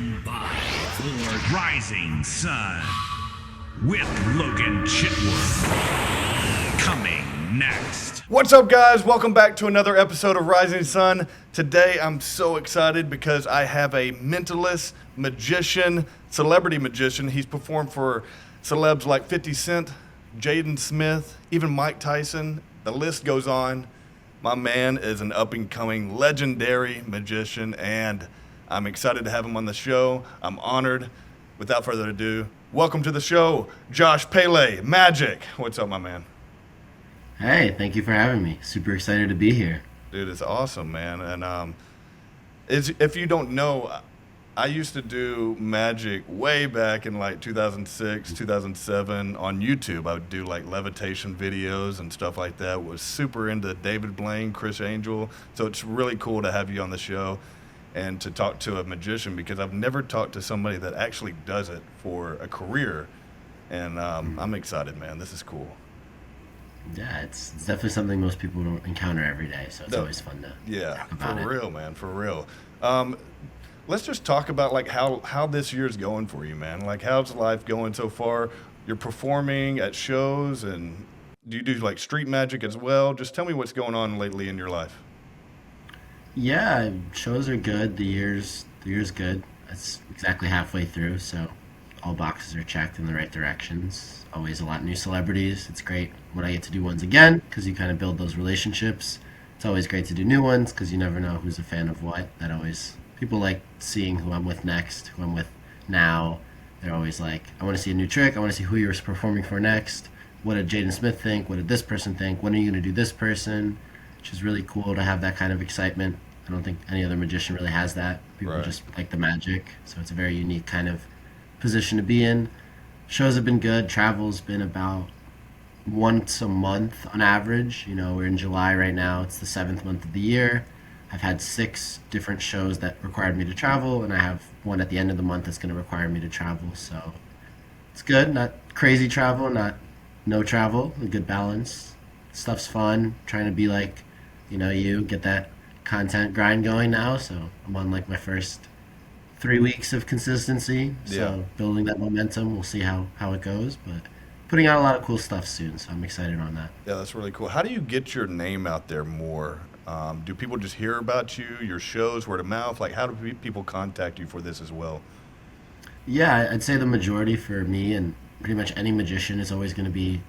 Stand by for Rising Sun with Logan Chitwood. Coming next. What's up, guys? Welcome back to another episode of Rising Sun. Today I'm so excited because I have a mentalist, magician, celebrity magician. He's performed for celebs like 50 Cent, Jaden Smith, even Mike Tyson. The list goes on. My man is an up-and-coming legendary magician, and I'm excited to have him on the show. I'm honored. Without further ado, welcome to the show, Josh Pele, Magic. What's up, my man? Hey, thank you for having me. Super excited to be here. Dude, it's awesome, man. And if you don't know, I used to do magic way back in like 2006, 2007 on YouTube. I would do like levitation videos and stuff like that. Was super into David Blaine, Chris Angel. So it's really cool to have you on the show and to talk to a magician, because I've never talked to somebody that actually does it for a career. And I'm excited, man. This is cool. Yeah, it's definitely something most people don't encounter every day, so it's always fun to talk about for real, man, for real. Let's just talk about like how this year's going for you, man. Like, how's life going so far? You're performing at shows, and do you do like street magic as well? Just tell me what's going on lately in your life. Yeah, shows are good. The year's good. It's exactly halfway through, so all boxes are checked in the right directions. Always a lot of new celebrities. It's great when I get to do ones again, because you kind of build those relationships. It's always great to do new ones because you never know who's a fan of what. People like seeing who I'm with next, who I'm with now. They're always like, I want to see a new trick. I want to see who you're performing for next. What did Jaden Smith think? What did this person think? When are you going to do this person? Which is really cool to have that kind of excitement. I don't think any other magician really has that. People Right. just like the magic. So it's a very unique kind of position to be in. Shows have been good. Travel's been about once a month on average. You know, we're in July right now. It's the 7th month of the year. I've had 6 different shows that required me to travel, and I have one at the end of the month that's going to require me to travel. So it's good. Not crazy travel, not no travel. A good balance. Stuff's fun. Trying to be like, you get that content grind going now. So I'm on like my first 3 weeks of consistency. So Yeah. building that momentum. We'll see how it goes, but putting out a lot of cool stuff soon. So I'm excited on that. Yeah, that's really cool. How do you get your name out there more? Do people just hear about you, your shows, word of mouth? Like, how do people contact you for this as well? Yeah, I'd say the majority for me and pretty much any magician is always going to be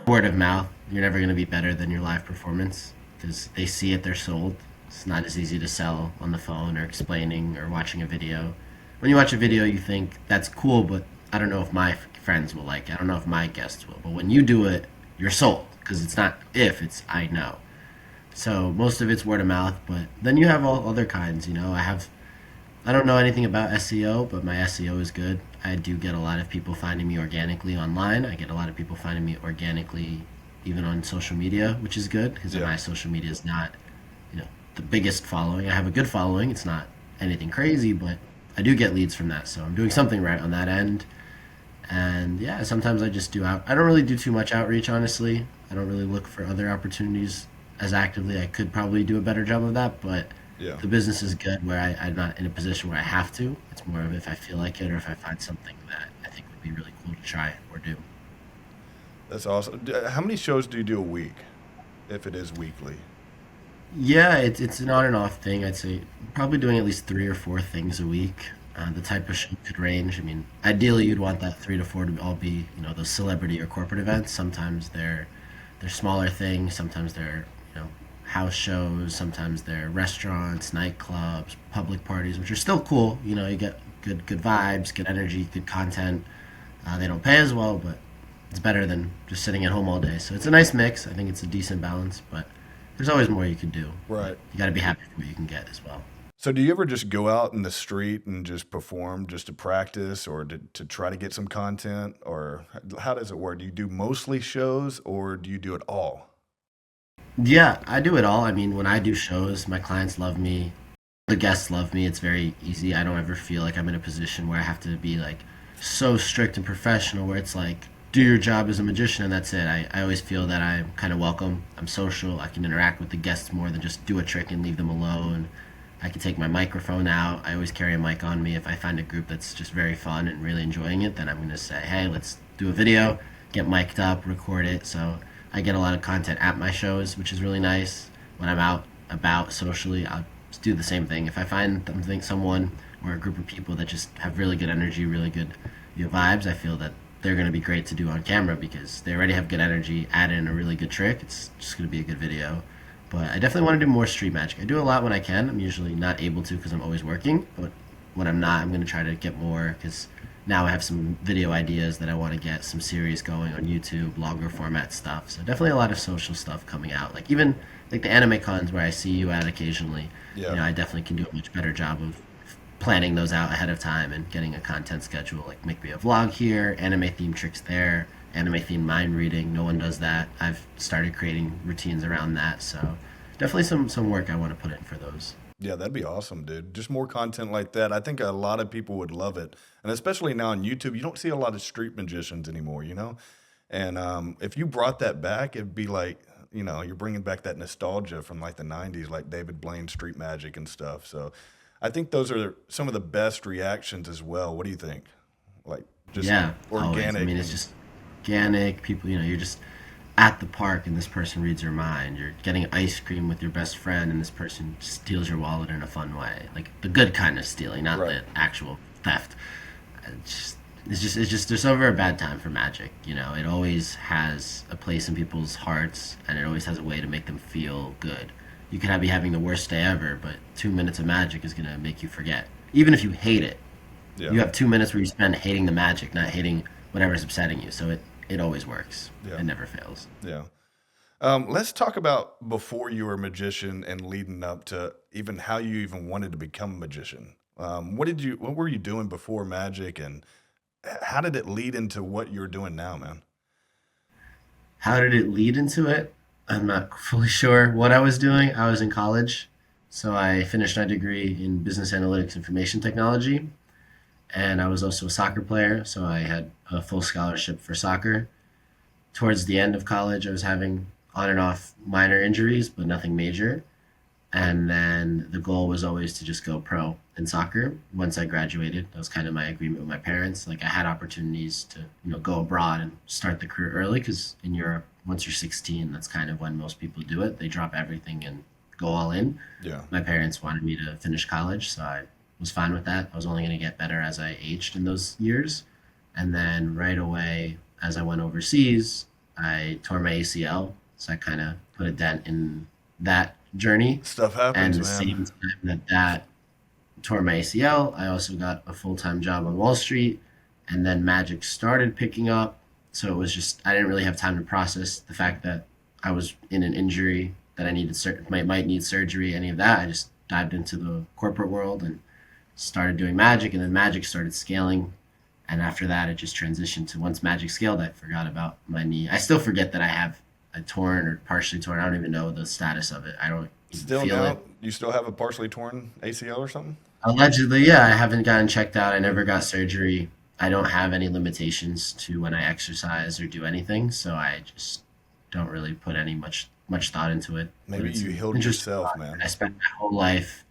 word of mouth. You're never going to be better than your live performance because they see it, they're sold. It's not as easy to sell on the phone or explaining or watching a video. When you watch a video, you think that's cool, but I don't know if my friends will like it. I don't know if my guests will. But when you do it, you're sold because it's not if, it's I know. So most of it's word of mouth, but then you have all other kinds. I don't know anything about SEO, but my SEO is good. I do get a lot of people finding me organically online. I get a lot of people finding me organically even on social media, which is good because Yeah. my social media is not, the biggest following. I have a good following. It's not anything crazy, but I do get leads from that. So I'm doing something right on that end. And yeah, sometimes I just I don't really do too much outreach, honestly. I don't really look for other opportunities as actively. I could probably do a better job of that, but Yeah. the business is good where I'm not in a position where I have to. It's more of if I feel like it or if I find something that I think would be really cool to try or do. That's awesome. How many shows do you do a week, if it is weekly? Yeah, it's an on and off thing. I'd say probably doing at least 3 or 4 things a week. The type of show could range. I mean, ideally you'd want that 3 to 4 to all be, those celebrity or corporate events. Sometimes they're smaller things. Sometimes they're, house shows. Sometimes they're restaurants, nightclubs, public parties, which are still cool. You get good vibes, good energy, good content. They don't pay as well, but it's better than just sitting at home all day. So it's a nice mix. I think it's a decent balance, but there's always more you could do. Right. You got to be happy with what you can get as well. So do you ever just go out in the street and just perform just to practice or to try to get some content? Or how does it work? Do you do mostly shows or do you do it all? Yeah, I do it all. I mean, when I do shows, my clients love me. The guests love me. It's very easy. I don't ever feel like I'm in a position where I have to be like so strict and professional where it's like, do your job as a magician and that's it. I always feel that I'm kind of welcome. I'm social. I can interact with the guests more than just do a trick and leave them alone. I can take my microphone out. I always carry a mic on me. If I find a group that's just very fun and really enjoying it, then I'm going to say, hey, let's do a video, get mic'd up, record it. So I get a lot of content at my shows, which is really nice. When I'm out about socially, I'll just do the same thing. If I find someone or a group of people that just have really good energy, really good vibes, I feel that they're going to be great to do on camera because they already have good energy. Add in a really good trick, it's just going to be a good video. But I definitely want to do more street magic. I do a lot when I can. I'm usually not able to because I'm always working. But when I'm not, I'm going to try to get more because now I have some video ideas that I want to get some series going on YouTube, longer format stuff. So definitely a lot of social stuff coming out. Like even like the anime cons where I see you at occasionally. Yeah. You know, I definitely can do a much better job of planning those out ahead of time and getting a content schedule. Like make me a vlog here, anime themed tricks there, anime themed mind reading. No one does that. I've started creating routines around that. So definitely some work I want to put in for those. Yeah, that'd be awesome, dude. Just more content like that. I think a lot of people would love it. And especially now on YouTube, you don't see a lot of street magicians anymore, you know? And if you brought that back, it'd be like, you know, you're bringing back that nostalgia from like the 90s, like David Blaine's Street Magic and stuff. So I think those are some of the best reactions as well. What do you think? Like just Yeah, always. organic. I mean, it's just organic. People, you're just at the park and this person reads your mind. You're getting ice cream with your best friend and this person steals your wallet in a fun way. Like the good kind of stealing, not Right. the actual theft. It's just there's never a bad time for magic. It always has a place in people's hearts and it always has a way to make them feel good. You could be having the worst day ever, but 2 minutes of magic is gonna make you forget. Even if you hate it, Yeah. you have 2 minutes where you spend hating the magic, not hating whatever's upsetting you. So it always works. Yeah. It never fails. Yeah. Let's talk about before you were a magician and leading up to even how you even wanted to become a magician. What were you doing before magic, and how did it lead into what you're doing now, man? How did it lead into it? I'm not fully sure what I was doing. I was in college, so I finished my degree in business analytics information technology, and I was also a soccer player, so I had a full scholarship for soccer. Towards the end of college, I was having on and off minor injuries, but nothing major. And then the goal was always to just go pro in soccer. Once I graduated, that was kind of my agreement with my parents. Like I had opportunities to, go abroad and start the career early because in Europe, once you're 16, that's kind of when most people do it. They drop everything and go all in. Yeah. My parents wanted me to finish college, so I was fine with that. I was only going to get better as I aged in those years. And then right away, as I went overseas, I tore my ACL. So I kind of put a dent in that journey. Stuff And happens, the man. same time that tore my ACL, I also got a full-time job on Wall Street. And then magic started picking up. So it was just, I didn't really have time to process the fact that I was in an injury that I needed, might need surgery, any of that. I just dived into the corporate world and started doing magic. And then magic started scaling. And after that, it just transitioned to once magic scaled, I forgot about my knee. I still forget that I have a torn or partially torn. I don't even know the status of it. I don't even Still feel now, it. you still have a partially torn ACL or something? Allegedly, yeah, I haven't gotten checked out. I never got surgery. I don't have any limitations to when I exercise or do anything, so I just don't really put any much thought into it. But Maybe it's you an healed interesting yourself, thought. man. I spent my whole life,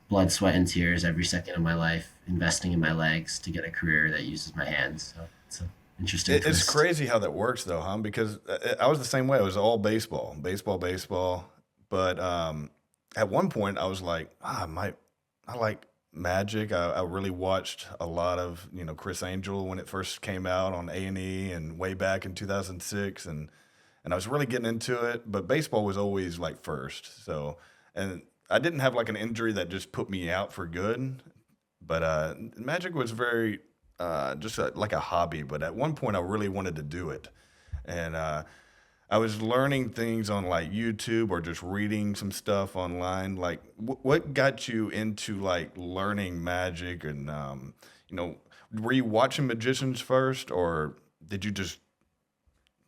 blood, sweat, and tears, every second of my life, investing in my legs to get a career that uses my hands. So it's an interesting It's twist. crazy how that works, though, huh? Because I was the same way. It was all baseball, baseball, baseball. But at one point, I was like, I like Magic. I really watched a lot of Chris Angel when it first came out on A&E and way back in 2006, and I was really getting into it. But baseball was always like first. So and I didn't have like an injury that just put me out for good. But Magic was very just like a hobby. But at one point, I really wanted to do it, and I was learning things on like YouTube or just reading some stuff online. Like, what got you into like learning magic? And were you watching magicians first, or did you just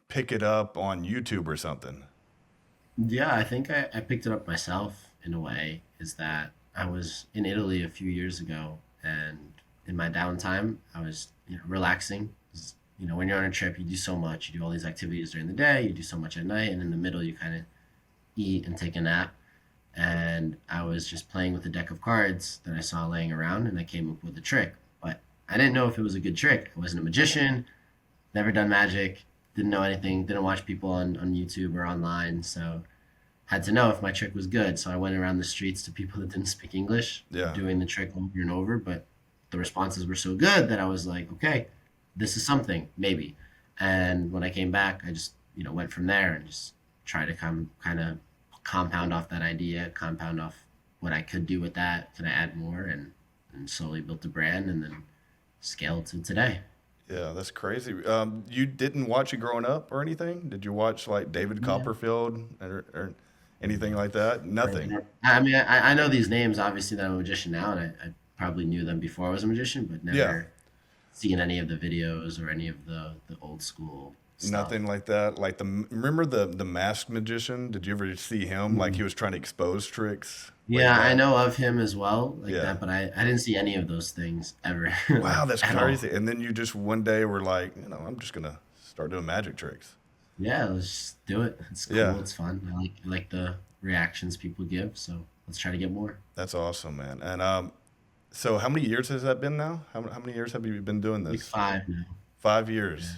pick it up on YouTube or something? Yeah, I think I picked it up myself in a way, is that I was in Italy a few years ago and in my downtime, I was, relaxing. 'Cause, when you're on a trip, you do so much. You do all these activities during the day, you do so much at night, and in the middle, you kind of eat and take a nap. and I was just playing with a deck of cards that I saw laying around, and I came up with a trick. But I didn't know if it was a good trick. I wasn't a magician, never done magic, didn't know anything, didn't watch people on YouTube or online, so had to know if my trick was good. So I went around the streets to people that didn't speak English, Yeah. doing the trick over and over. But the responses were so good that I was like, okay, this is something, maybe. And when I came back, I just, went from there and just tried to kind of compound off that idea, compound off what I could do with that. Can I add more? And slowly built a brand and then scaled to today. Yeah, that's crazy. You didn't watch it growing up or anything? Did you watch like David Yeah. Copperfield or anything like that? Nothing. I mean, I know these names, obviously, that I'm a magician now, and I probably knew them before I was a magician, but Yeah, never seen any of the videos or any of the old school stuff. nothing like that. Like remember the masked magician? Did you ever see him? Like he was trying to expose tricks way Yeah, I back. know of him as well, like Yeah. that, but I didn't see any of those things ever, Wow, like that's at all. crazy. And then you just one day were like, I'm just gonna start doing magic tricks. Yeah, let's just do it. It's Yeah, cool. It's fun. I like the reactions people give, so let's try to get more. that's awesome, man. And so how many years has that been now? How many years have you been doing Like this? 5 now. 5 years.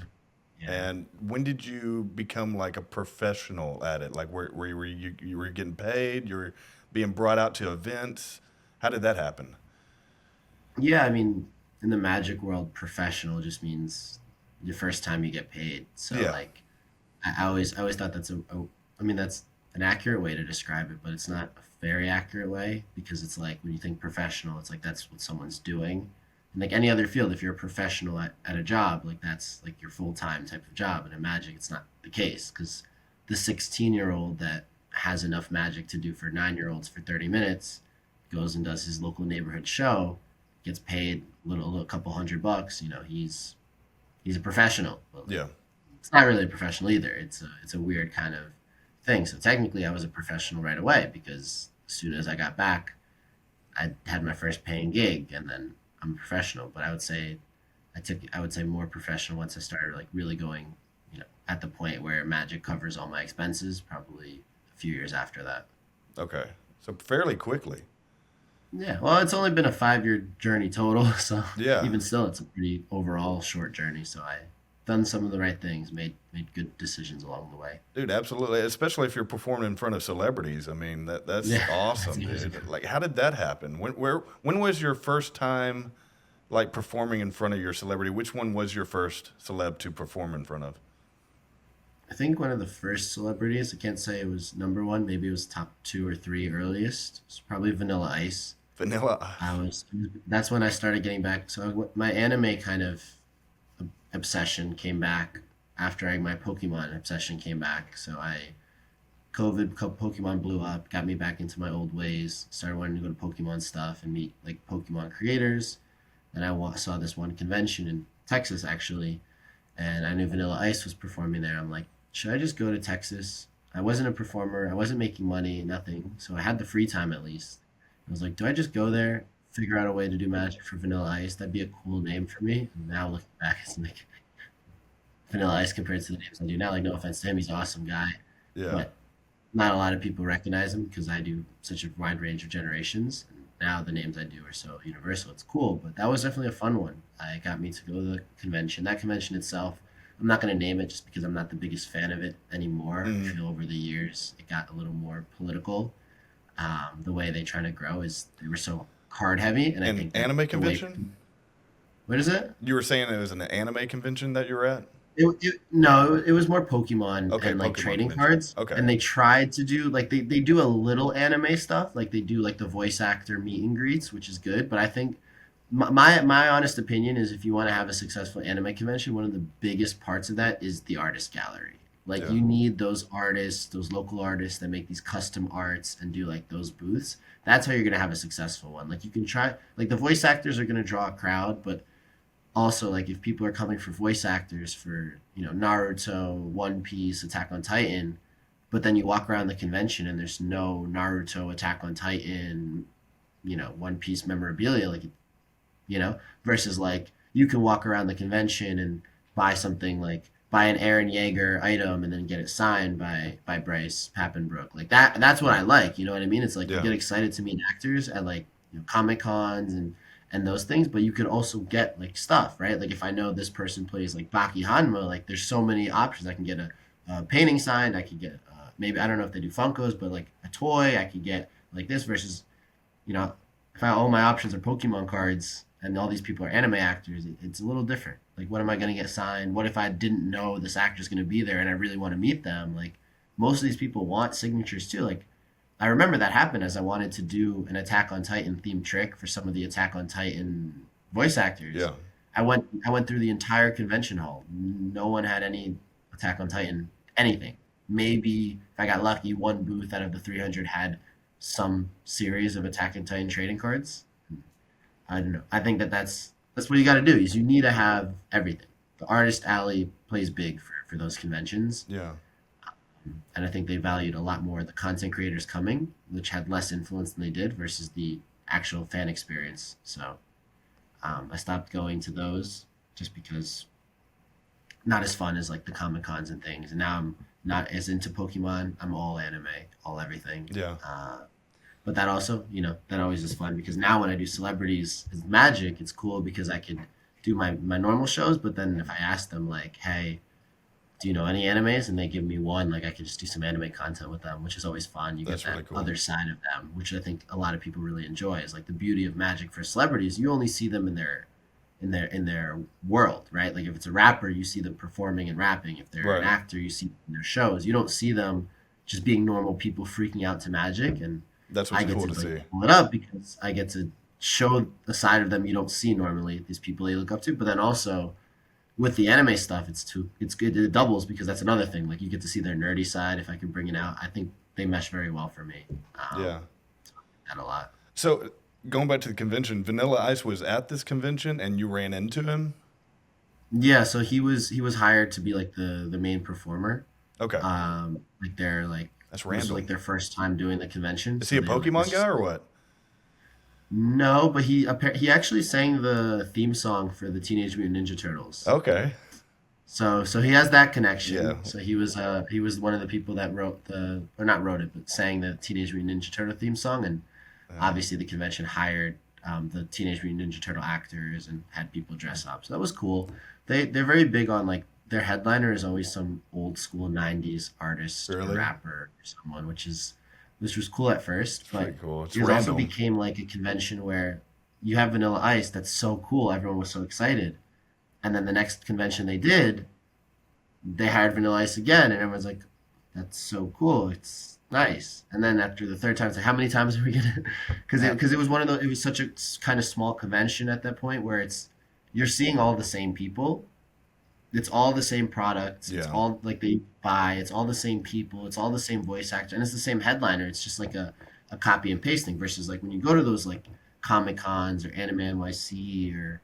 Yeah. And when did you become like a professional at it? Like where you were getting paid, you were being brought out to events. How did that happen? Yeah, I mean, in the magic world, professional just means the first time you get paid. So Yeah, like, I always thought I mean, that's an accurate way to describe it, but it's not a very accurate way because it's like when you think professional, it's like that's what someone's doing. And like any other field, if you're a professional at a job, like that's like your full time type of job. And in magic, it's not the case because the 16-year-old that has enough magic to do for 9-year-olds for 30 minutes goes and does his local neighborhood show, gets paid a couple $100. He's a professional. But yeah, it's not really a professional either. It's a weird kind of thing. So technically, I was a professional right away because as soon as I got back, I had my first paying gig, and then I'm a professional. But I would say more professional once I started like really going, at the point where magic covers all my expenses. Probably a few years after that. okay. So fairly quickly. Yeah, well, it's only been a 5-year journey total, so Yeah, even still, it's a pretty overall short journey. So I done some of the right things, made good decisions along the way. dude, absolutely. Especially if you're performing in front of celebrities. I mean, that's Yeah, that's awesome, even dude. Like, how did that happen? When was your first time like performing in front of your celebrity? Which one was your first celeb to perform in front of? I think one of the first celebrities. I can't say it was number one. Maybe it was top two or three earliest. It's probably Vanilla Ice. Vanilla. I was. That's when I started getting back. So my anime kind of obsession came back after my Pokemon obsession came back. So Pokemon blew up, got me back into my old ways. Started wanting to go to Pokemon stuff and meet like Pokemon creators. And saw this one convention in Texas actually, and I knew Vanilla Ice was performing there. I'm like, should I just go to Texas? I wasn't a performer. I wasn't making money, nothing. So I had the free time at least. I was like, do I just go there, figure out a way to do magic for Vanilla Ice? That'd be a cool name for me. And now looking back, it's like Vanilla Ice compared to the names I do now. Like, no offense to him, he's an awesome guy, Yeah. but not a lot of people recognize him because I do such a wide range of generations. And now the names I do are so universal. It's cool, but that was definitely a fun one. It got me to go to the convention. That convention itself, I'm not going to name it just because I'm not the biggest fan of it anymore. I Mm. feel over the years it got a little more political. The way they try to grow is they were so card heavy, and I An think that anime the way convention? what is it? You were saying it was an anime convention that you were at? No, it was more Pokemon Okay, and like Pokemon trading convention. cards. Okay. And they tried to do like they do a little anime stuff, like they do like the voice actor meet and greets, which is good. But I think my honest opinion is if you want to have a successful anime convention, one of the biggest parts of that is the artist gallery. Like Yeah. you need those artists, those local artists that make these custom arts and do like those booths. That's how you're gonna have a successful one. Like you can try like the voice actors are gonna draw a crowd, but also like if people are coming for voice actors for Naruto, One Piece, Attack on Titan, but then you walk around the convention and there's no Naruto, Attack on Titan, One Piece memorabilia, like versus like you can walk around the convention and buy something like buy an Aaron Yeager item and then get it signed by Bryce Papenbrook. Like that's what I like. You know what I mean? It's like you Yeah. get excited to meet actors at like Comic Cons and those things, but you could also get like stuff, right? Like if I know this person plays like Baki Hanma, like there's so many options. I can get a painting signed. I could get maybe I don't know if they do Funkos, but like a toy. I could get like this versus if all my options are Pokemon cards and all these people are anime actors, it's a little different. Like, what am I going to get signed? What if I didn't know this actor's going to be there and I really want to meet them? Like, most of these people want signatures too. Like, I remember that happened as I wanted to do an Attack on Titan themed trick for some of the Attack on Titan voice actors. Yeah. I went through the entire convention hall. No one had any Attack on Titan anything. Maybe if I got lucky, one booth out of the 300 had some series of Attack on Titan trading cards. I don't know. I think that's what you got to do. Is you need to have everything. The artist alley plays big for those conventions, Yeah. and I think they valued a lot more the content creators coming, which had less influence than they did, versus the actual fan experience. So I stopped going to those just because not as fun as like the Comic Cons and things. And now I'm not as into Pokemon. I'm all anime, all everything. Yeah. But that also, that always is fun because now when I do celebrities as Magic, it's cool because I could do my normal shows. But then if I ask them like, hey, do you know any animes? And they give me one, like I could just do some anime content with them, which is always fun. You That's get that really cool. other side of them, which I think a lot of people really enjoy. Is like the beauty of Magic for celebrities. You only see them in their world, right? Like if it's a rapper, you see them performing and rapping. If they're Right. an actor, you see them in their shows. You don't see them just being normal people freaking out to Magic. And That's I what's get cool to to see. like, pull it up because I get to show a side of them you don't see normally. These people they look up to, but then also with the anime stuff, it's good. It doubles because that's another thing. Like you get to see their nerdy side. If I can bring it out, I think they mesh very well for me. Yeah. That a lot. So going back to the convention, Vanilla Ice was at this convention and you ran into him? Yeah, so he was hired to be like the main performer. Okay. Like they're like That's this was random. like their first time doing the convention. Is so he a they were like, Pokemon this guy is- or what? No, but he actually sang the theme song for the Teenage Mutant Ninja Turtles. Okay. So he has that connection. Yeah. So he was one of the people that wrote or not wrote it, but sang the Teenage Mutant Ninja Turtle theme song, and obviously the convention hired the Teenage Mutant Ninja Turtle actors and had people dress up. So that was cool. They're very big on like their headliner is always some old school '90s artist Really? or rapper or someone, which was cool at first, but Pretty cool. It's it also random. became like a convention where you have Vanilla Ice. That's so cool. Everyone was so excited. And then the next convention they did, they hired Vanilla Ice again, and everyone's like, "That's so cool. It's nice." And then after the third time, it's like, "How many times are we gonna?" Because it was one of those. It was such a kind of small convention at that point where you're seeing all the same people. It's all the same products. It's Yeah. all like they buy. It's all the same people. It's all the same voice actor, and it's the same headliner. It's just like a copy and pasting versus like when you go to those like Comic Cons or Anime NYC or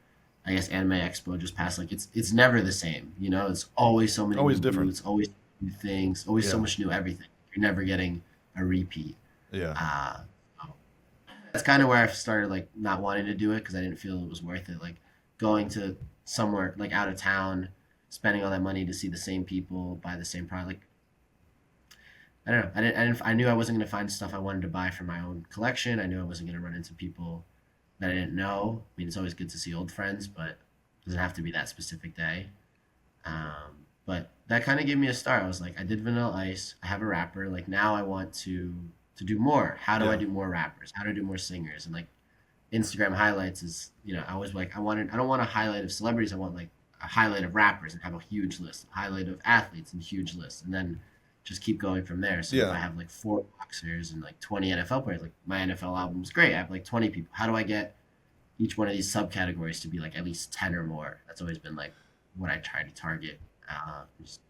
I guess Anime Expo just passed. Like it's never the same. It's always so many Always new different. booths, always new things, always so Yeah. much new everything. You're never getting a repeat. Yeah. So that's kind of where I started like not wanting to do it because I didn't feel it was worth it. Like going to somewhere like out of town, spending all that money to see the same people, buy the same product. Like, I don't know. I knew I wasn't going to find stuff I wanted to buy for my own collection. I knew I wasn't going to run into people that I didn't know. I mean, it's always good to see old friends, but it doesn't have to be that specific day. But that kind of gave me a start. I was like, I did Vanilla Ice. I have a rapper. Like now I want to do more. How do Yeah. I do more rappers? How do I do more singers? And like Instagram highlights is, I was like, I don't want a highlight of celebrities. I want like a highlight of rappers and have a huge list, a highlight of athletes and huge list. And then just keep going from there. So if Yeah. I have like 4 boxers and like 20 NFL players, like my NFL album's great. I have like 20 people. How do I get each one of these subcategories to be like at least 10 or more? That's always been like what I try to target. Just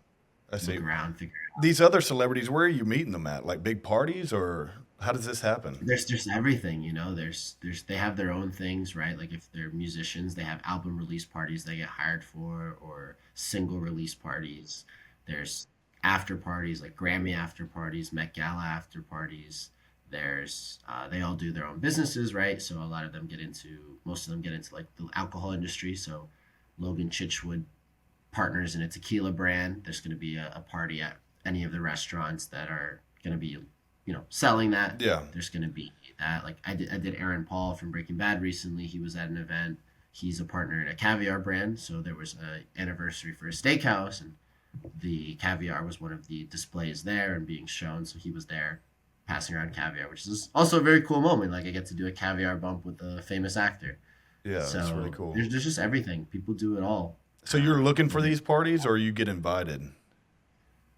I see. look around, figure it out. These other celebrities, where are you meeting them at? Like big parties, or how does this happen? There's just everything, there's they have their own things, right? Like if they're musicians, they have album release parties they get hired for, or single release parties. There's after parties, like Grammy after parties, Met Gala after parties. There's they all do their own businesses, right? So most of them get into like the alcohol industry. So Logan Chitwood partners in a tequila brand. There's going to be a party at any of the restaurants that are going to be, selling that. Yeah. There's going to be that. Like I did Aaron Paul from Breaking Bad recently. He was at an event. He's a partner in a caviar brand. So there was an anniversary for a steakhouse, and the caviar was one of the displays there and being shown. So he was there passing around caviar, which is also a very cool moment. Like I get to do a caviar bump with a famous actor. Yeah, So that's really cool. there's just everything. People do it all. So you're looking for these parties, or you get invited?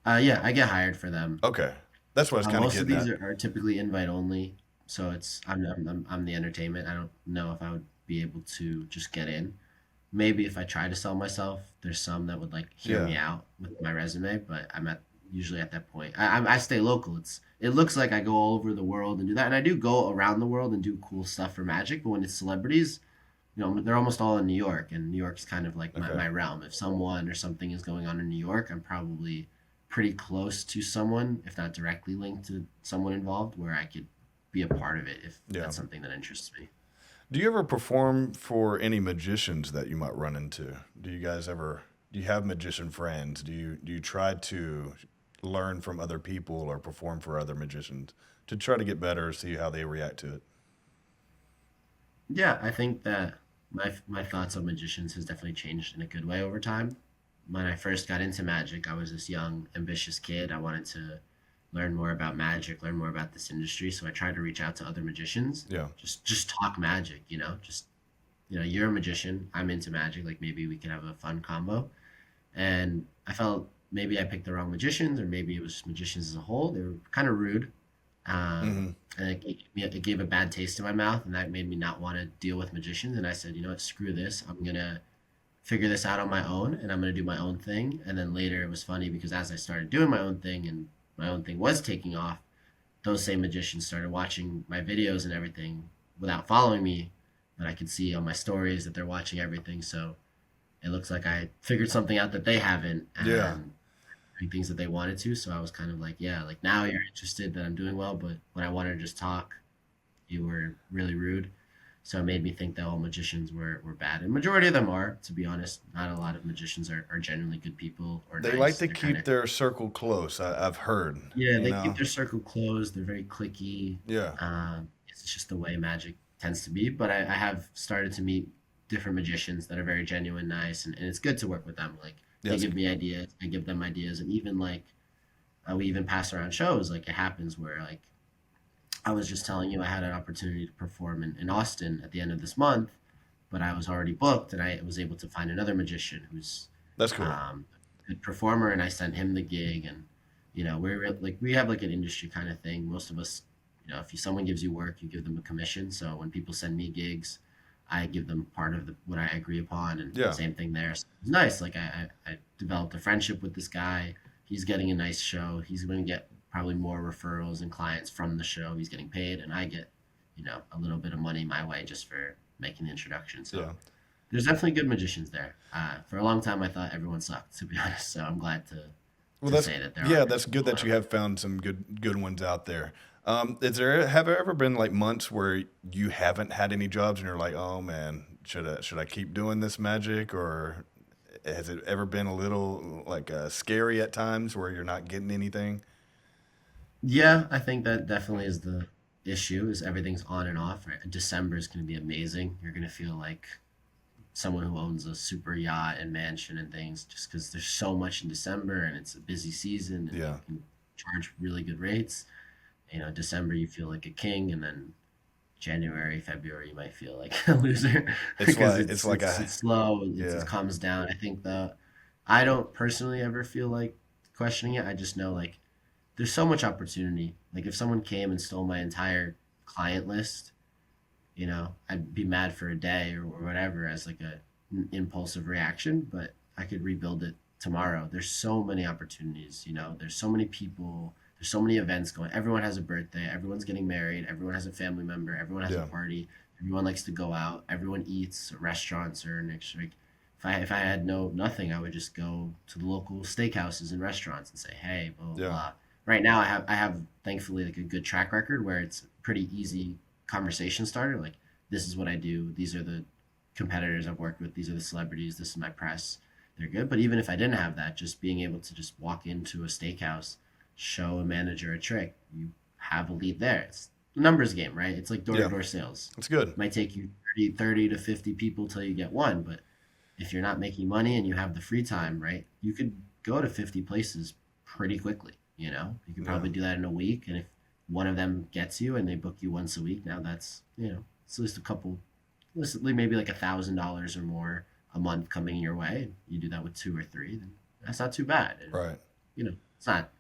Yeah, I get hired for them. Okay, that's what I was kind of Most of getting these at. are typically invite only, so I'm the entertainment. I don't know if I would be able to just get in. Maybe if I try to sell myself, there's some that would like hear me Yeah, out with my resume, but I'm at usually at that point. I stay local. It looks like I go all over the world and do that, and I do go around the world and do cool stuff for Magic. But when it's celebrities, they're almost all in New York, and New York's kind of like my, okay, my realm. If someone or something is going on in New York, I'm probably pretty close to someone, if not directly linked to someone involved, where I could be a part of it if yeah. that's something that interests me. Do you ever perform for any magicians that you might run into? Do you have magician friends? Do you try to learn from other people or perform for other magicians to try to get better, see how they react to it? Yeah, I think that my thoughts on magicians has definitely changed in a good way over time. When I first got into magic, I was this young, ambitious kid. I wanted to learn more about magic, learn more about this industry. So I tried to reach out to other magicians, Yeah, just talk magic. Just you're a magician. I'm into magic. Like maybe we could have a fun combo. And I felt maybe I picked the wrong magicians, or maybe it was just magicians as a whole. They were kind of rude, hmm, and it gave a bad taste in my mouth, and that made me not want to deal with magicians. And I said, you know what, screw this. I'm gonna figure this out on my own, and I'm gonna do my own thing. And then later it was funny because as I started doing my own thing and my own thing was taking off, those same magicians started watching my videos and everything without following me, but I could see on my stories that they're watching everything. So it looks like I figured something out that they haven't, yeah. and doing things that they wanted to. So I was kind of like, yeah, like now you're interested that I'm doing well, but when I wanted to just talk, you were really rude. So it made me think that all magicians were bad. And majority of them are, to be honest. Not a lot of magicians are genuinely good people or They like nice. to They're kind keep of, their circle close. I've heard, yeah, you they keep know. their circle closed. They're very cliquey. Yeah, It's just the way magic tends to be. But I have started to meet different magicians that are very genuine, nice, and it's good to work with them. Like they yes, give me ideas, I give them ideas, and even like we even pass around shows. Like it happens where like I was just telling you I had an opportunity to perform in Austin at the end of this month, but I was already booked, and I was able to find another magician who's that's cool. a good performer, and I sent him the gig. And we have like an industry kind of thing. Most of us, if someone gives you work, you give them a commission. So when people send me gigs, I give them part of what I agree upon, and Yeah, same thing there. So it's nice. Like I developed a friendship with this guy. He's getting a nice show. He's going to get probably more referrals and clients from the show. He's getting paid, and I get, a little bit of money my way just for making the introduction. So yeah. there's definitely good magicians there. For a long time, I thought everyone sucked, to be honest. So I'm glad to Well, to that's say that there are yeah, good that's good people that out you have found some good ones out there. Is there have there ever been like months where you haven't had any jobs and you're like, oh man, should I keep doing this magic, or has it ever been a little like scary at times where you're not getting anything? Yeah, I think that definitely is the issue. Is everything's on and off. Right? December is going to be amazing. You're going to feel like someone who owns a super yacht and mansion and things, just because there's so much in December and it's a busy season and you Yeah, can charge really good rates. December you feel like a king, and then January, February you might feel like a loser it's because like it's it's like it's a it's slow. It yeah, calms down. I think I don't personally ever feel like questioning it. I just know like there's so much opportunity. Like if someone came and stole my entire client list, I'd be mad for a day or whatever as like an impulsive reaction, but I could rebuild it tomorrow. There's so many opportunities, there's so many people, there's so many events going. Everyone has a birthday, everyone's getting married, everyone has a family member, everyone has a yeah, party, everyone likes to go out, everyone eats at restaurants or next week. If I had nothing, I would just go to the local steakhouses and restaurants and say, hey, blah blah yeah, blah. Right now I have thankfully like a good track record where it's pretty easy conversation starter. Like this is what I do. These are the competitors I've worked with. These are the celebrities. This is my press. they're good. But even if I didn't have that, just being able to just walk into a steakhouse, show a manager a trick, you have a lead there. It's a numbers game, right? It's like door-to-door sales. It's good. It might take you 30 to 50 people till you get one, but if you're not making money and you have the free time, right, you could go to 50 places pretty quickly. You know, you can probably do that in a week. And if one of them gets you and they book you once a week, now that's, it's at least maybe like $1,000 or more a month coming your way. You do that with 2 or 3, then that's not too bad. And, Right. It's not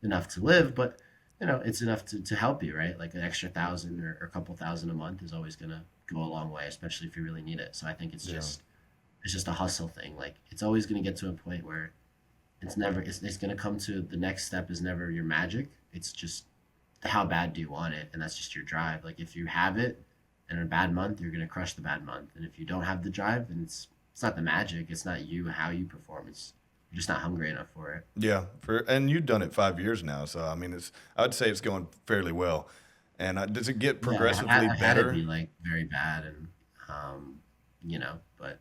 enough to live, but it's enough to help you, right? Like an extra 1,000 or a couple thousand a month is always going to go a long way, especially if you really need it. So I think it's just a hustle thing. Like it's always going to get to a point where it's going to come to the next step is never your magic. It's just how bad do you want it? And that's just your drive. Like if you have it in a bad month, you're going to crush the bad month. And if you don't have the drive, then it's not the magic. It's not how you perform. You're just not hungry enough for it. Yeah. And you've done it 5 years now. So, I mean, I would say it's going fairly well. And does it get progressively I've had better? it be like very bad and, but.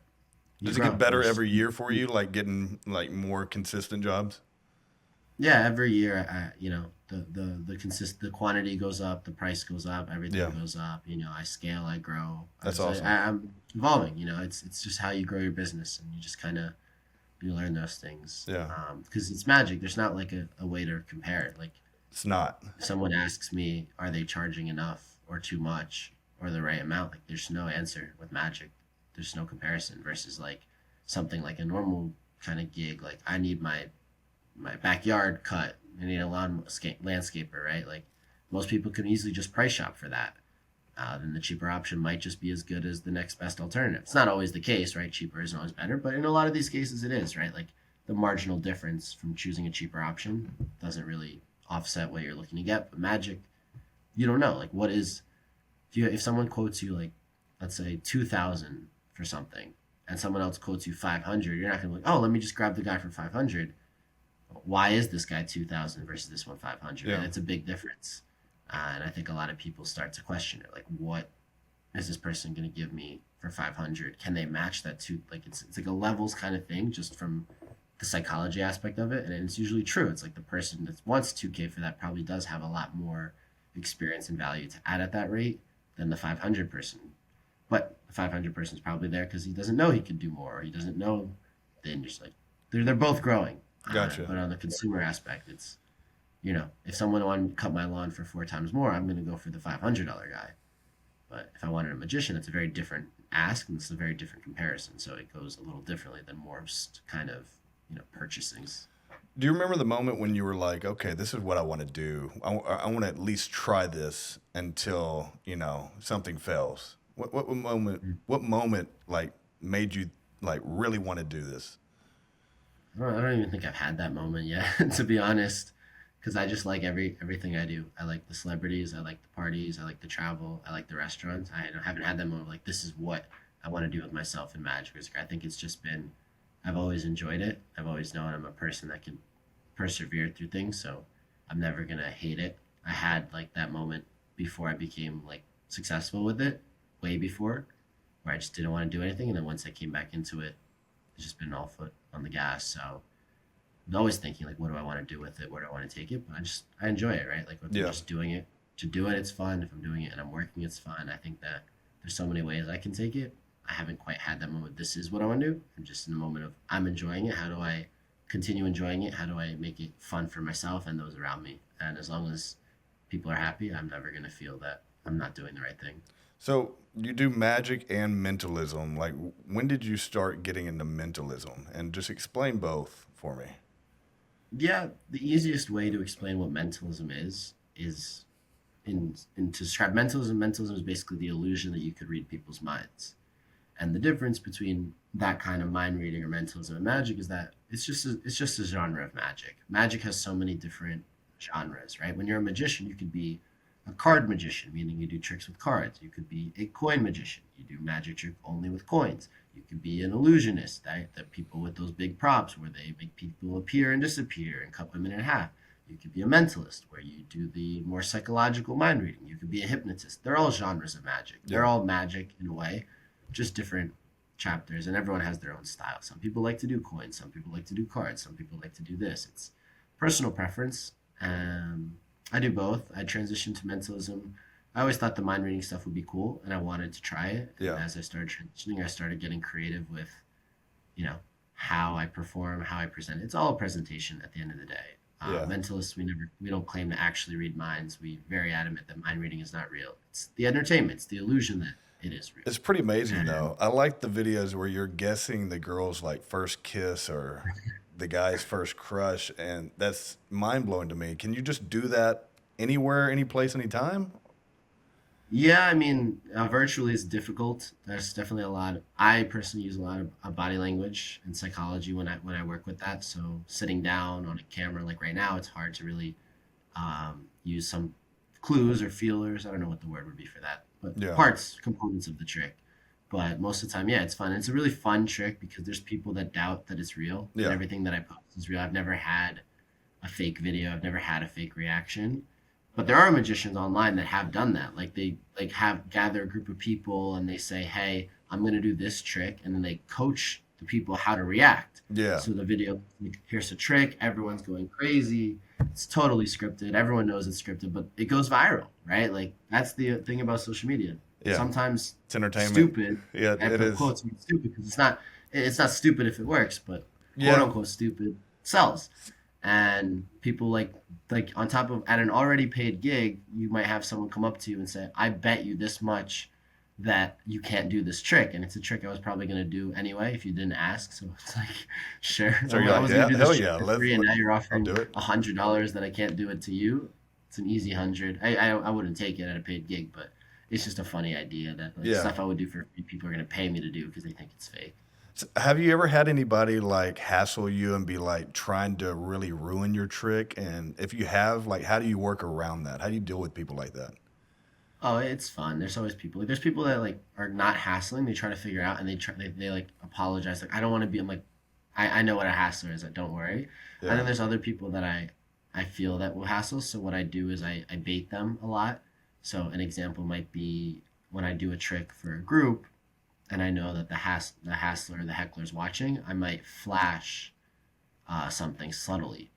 Does it get better every year for you, like getting like more consistent jobs? Yeah, every year, the quantity goes up, the price goes up, everything goes up. I scale, I grow. That's awesome. I'm evolving. It's just how you grow your business, and you just kind of you learn those things. Yeah. Because it's magic. There's not like a way to compare it. Like it's not. If someone asks me, are they charging enough or too much or the right amount? Like there's no answer with magic. There's no comparison versus like something like a normal kind of gig. Like I need my backyard cut. I need a landscaper, right? Like most people can easily just price shop for that. Then the cheaper option might just be as good as the next best alternative. It's not always the case, right? Cheaper isn't always better, but in a lot of these cases it is, right? Like the marginal difference from choosing a cheaper option doesn't really offset what you're looking to get. But magic, you don't know. Like what is, if someone quotes you like, let's say 2,000 for something, and someone else quotes you 500, you're not gonna be like, oh, let me just grab the guy for 500. Why is this guy 2,000 versus this one 500? Yeah. And it's a big difference. And I think a lot of people start to question it. Like, what is this person going to give me for 500? Can they match that to, like, it's like a levels kind of thing just from the psychology aspect of it. And it's usually true. It's like the person that wants 2K for that probably does have a lot more experience and value to add at that rate than the 500 person. But the 500 person is probably there because he doesn't know he could do more, or he doesn't know. Then just like, they're both growing. Gotcha. But on the consumer aspect, it's, if someone wanted to cut my lawn for 4 times more, I'm going to go for the $500 guy. But if I wanted a magician, it's a very different ask, and it's a very different comparison. So it goes a little differently than most kind of, purchasings. Do you remember the moment when you were like, okay, this is what I want to do. I want to at least try this until, something fails. What moment like made you like really want to do this? I don't even think I've had that moment yet, to be honest, because I just like everything I do. I like the celebrities, I like the parties, I like the travel, I like the restaurants. I haven't had that moment like this is what I want to do with myself in magic. I think it's just been, I've always enjoyed it. I've always known I'm a person that can persevere through things, so I'm never gonna hate it. I had like that moment before I became like successful with it, way before, where I just didn't want to do anything, and then once I came back into it, it's just been all foot on the gas. So I'm always thinking like, what do I want to do with it? Where do I want to take it? But I enjoy it, right? Like if I'm just doing it to do it, it's fun. If I'm doing it and I'm working, it's fun. I think that there's so many ways I can take it. I haven't quite had that moment. This is what I want to do. I'm just in the moment of I'm enjoying it. How do I continue enjoying it? How do I make it fun for myself and those around me? And as long as people are happy, I'm never going to feel that I'm not doing the right thing. So you do magic and mentalism. Like, when did you start getting into mentalism? And just explain both for me. Yeah, the easiest way to explain what mentalism is in to describe mentalism. Mentalism is basically the illusion that you could read people's minds. And the difference between that kind of mind reading or mentalism and magic is that it's just a genre of magic. Magic has so many different genres, right? When you're a magician, you could be a card magician, meaning you do tricks with cards. You could be a coin magician. You do magic trick only with coins. You could be an illusionist, right? The people with those big props where they make people appear and disappear and cut women in half. You could be a mentalist where you do the more psychological mind reading. You could be a hypnotist. They're all genres of magic. They're all magic in a way, just different chapters, and everyone has their own style. Some people like to do coins, some people like to do cards, some people like to do this. It's personal preference. I do both. I transitioned to mentalism. I always thought the mind reading stuff would be cool, and I wanted to try it. Yeah. And as I started transitioning, I started getting creative with, you know, how I perform, how I present. It's all a presentation at the end of the day. Yeah. Mentalists, we don't claim to actually read minds. We very adamant that mind reading is not real. It's the entertainment. It's the illusion that it is real. It's pretty amazing though. I like the videos where you're guessing the girl's like first kiss or the guy's first crush, and that's mind blowing to me. Can you just do that anywhere, any place, anytime? Yeah, I mean, virtually is difficult. There's definitely a lot. I personally use a lot of body language and psychology when I work with that. So sitting down on a camera, like right now, it's hard to really use some clues or feelers. I don't know what the word would be for that, but Yeah. components of the trick. But most of the time, yeah, it's fun. It's a really fun trick because there's people that doubt that it's real. Yeah. And everything that I post is real. I've never had a fake video. I've never had a fake reaction. But there are magicians online that have done that. Like they have gather a group of people and they say, "Hey, I'm going to do this trick," and then they coach the people how to react. Yeah. So the video, like, here's a trick. Everyone's going crazy. It's totally scripted. Everyone knows it's scripted, but it goes viral, right? Like that's the thing about social media. Yeah. Sometimes It's entertainment. stupid. Yeah, I it put is. quotes on stupid because it's not stupid if it works, but Yeah. quote unquote stupid sells. And people like on top of at an already paid gig, you might have someone come up to you and say, "I bet you this much that you can't do this trick," and it's a trick I was probably going to do anyway if you didn't ask. So it's like, sure. So you're I like, was yeah, gonna do this hell trick yeah, for let's- free, and now you're offering I'll do it. $100 that I can't do it to you. It's an easy 100. I wouldn't take it at a paid gig, but it's just a funny idea that like, Yeah. stuff I would do for free, people are going to pay me to do because they think it's fake. Have you ever had anybody like hassle you and be like trying to really ruin your trick? And if you have, like, how do you work around that? How do you deal with people like that? Oh, it's fun. There's always people. Like, there's people that like are not hassling. They try to figure out and they like apologize. Like, I don't want to be. I'm like, I know what a hassler is. Like, don't worry. Yeah. And then there's other people that I feel that will hassle. So what I do is I bait them a lot. So an example might be when I do a trick for a group, and I know that the hassler, the heckler's watching. I might flash something subtly.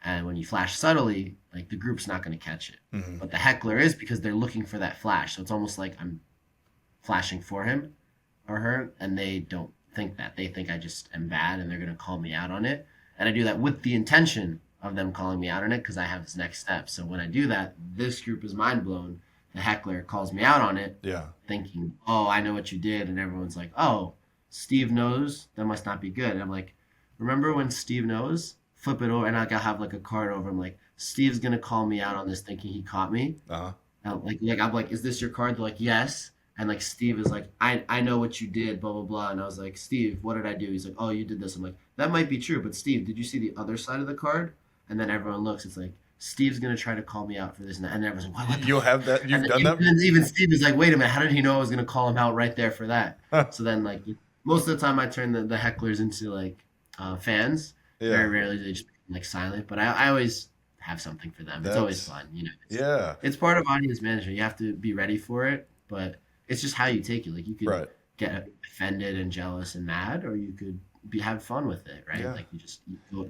And when you flash subtly, like the group's not going to catch it. Mhm. But the heckler is because they're looking for that flash. So it's almost like I'm flashing for him or her, and they don't think that. They think I just am bad and they're going to call me out on it. And I do that with the intention of them calling me out on it because I have this next step. So when I do that, this group is mind blown. The heckler calls me out on it, Yeah. thinking, "Oh, I know what you did." And everyone's like, "Oh, Steve knows. That must not be good." And I'm like, "Remember when Steve knows? Flip it over." And I'll have like a card over. I'm like, "Steve's going to call me out on this thinking he caught me." Uh-huh. And I'm like, "Is this your card?" They're like, "Yes." And like Steve is like, I know what you did, blah, blah, blah. And I was like, "Steve, what did I do?" He's like, "Oh, you did this." I'm like, "That might be true. But Steve, did you see the other side of the card?" And then everyone looks. It's like, Steve's going to try to call me out for this. And everyone's like, what the You'll have that. You've and done that? even Steve is like, "Wait a minute, how did he know I was going to call him out right there for that?" So then, like, most of the time I turn the hecklers into, like, fans. Yeah. Very rarely they just become, like, silent. But I always have something for them. It's always That's- fun, you know. Yeah. It's part of audience management. You have to be ready for it, but it's just how you take it. Like, you could Right. get offended and jealous and mad, or you could have fun with it, right? Yeah. Like, you go,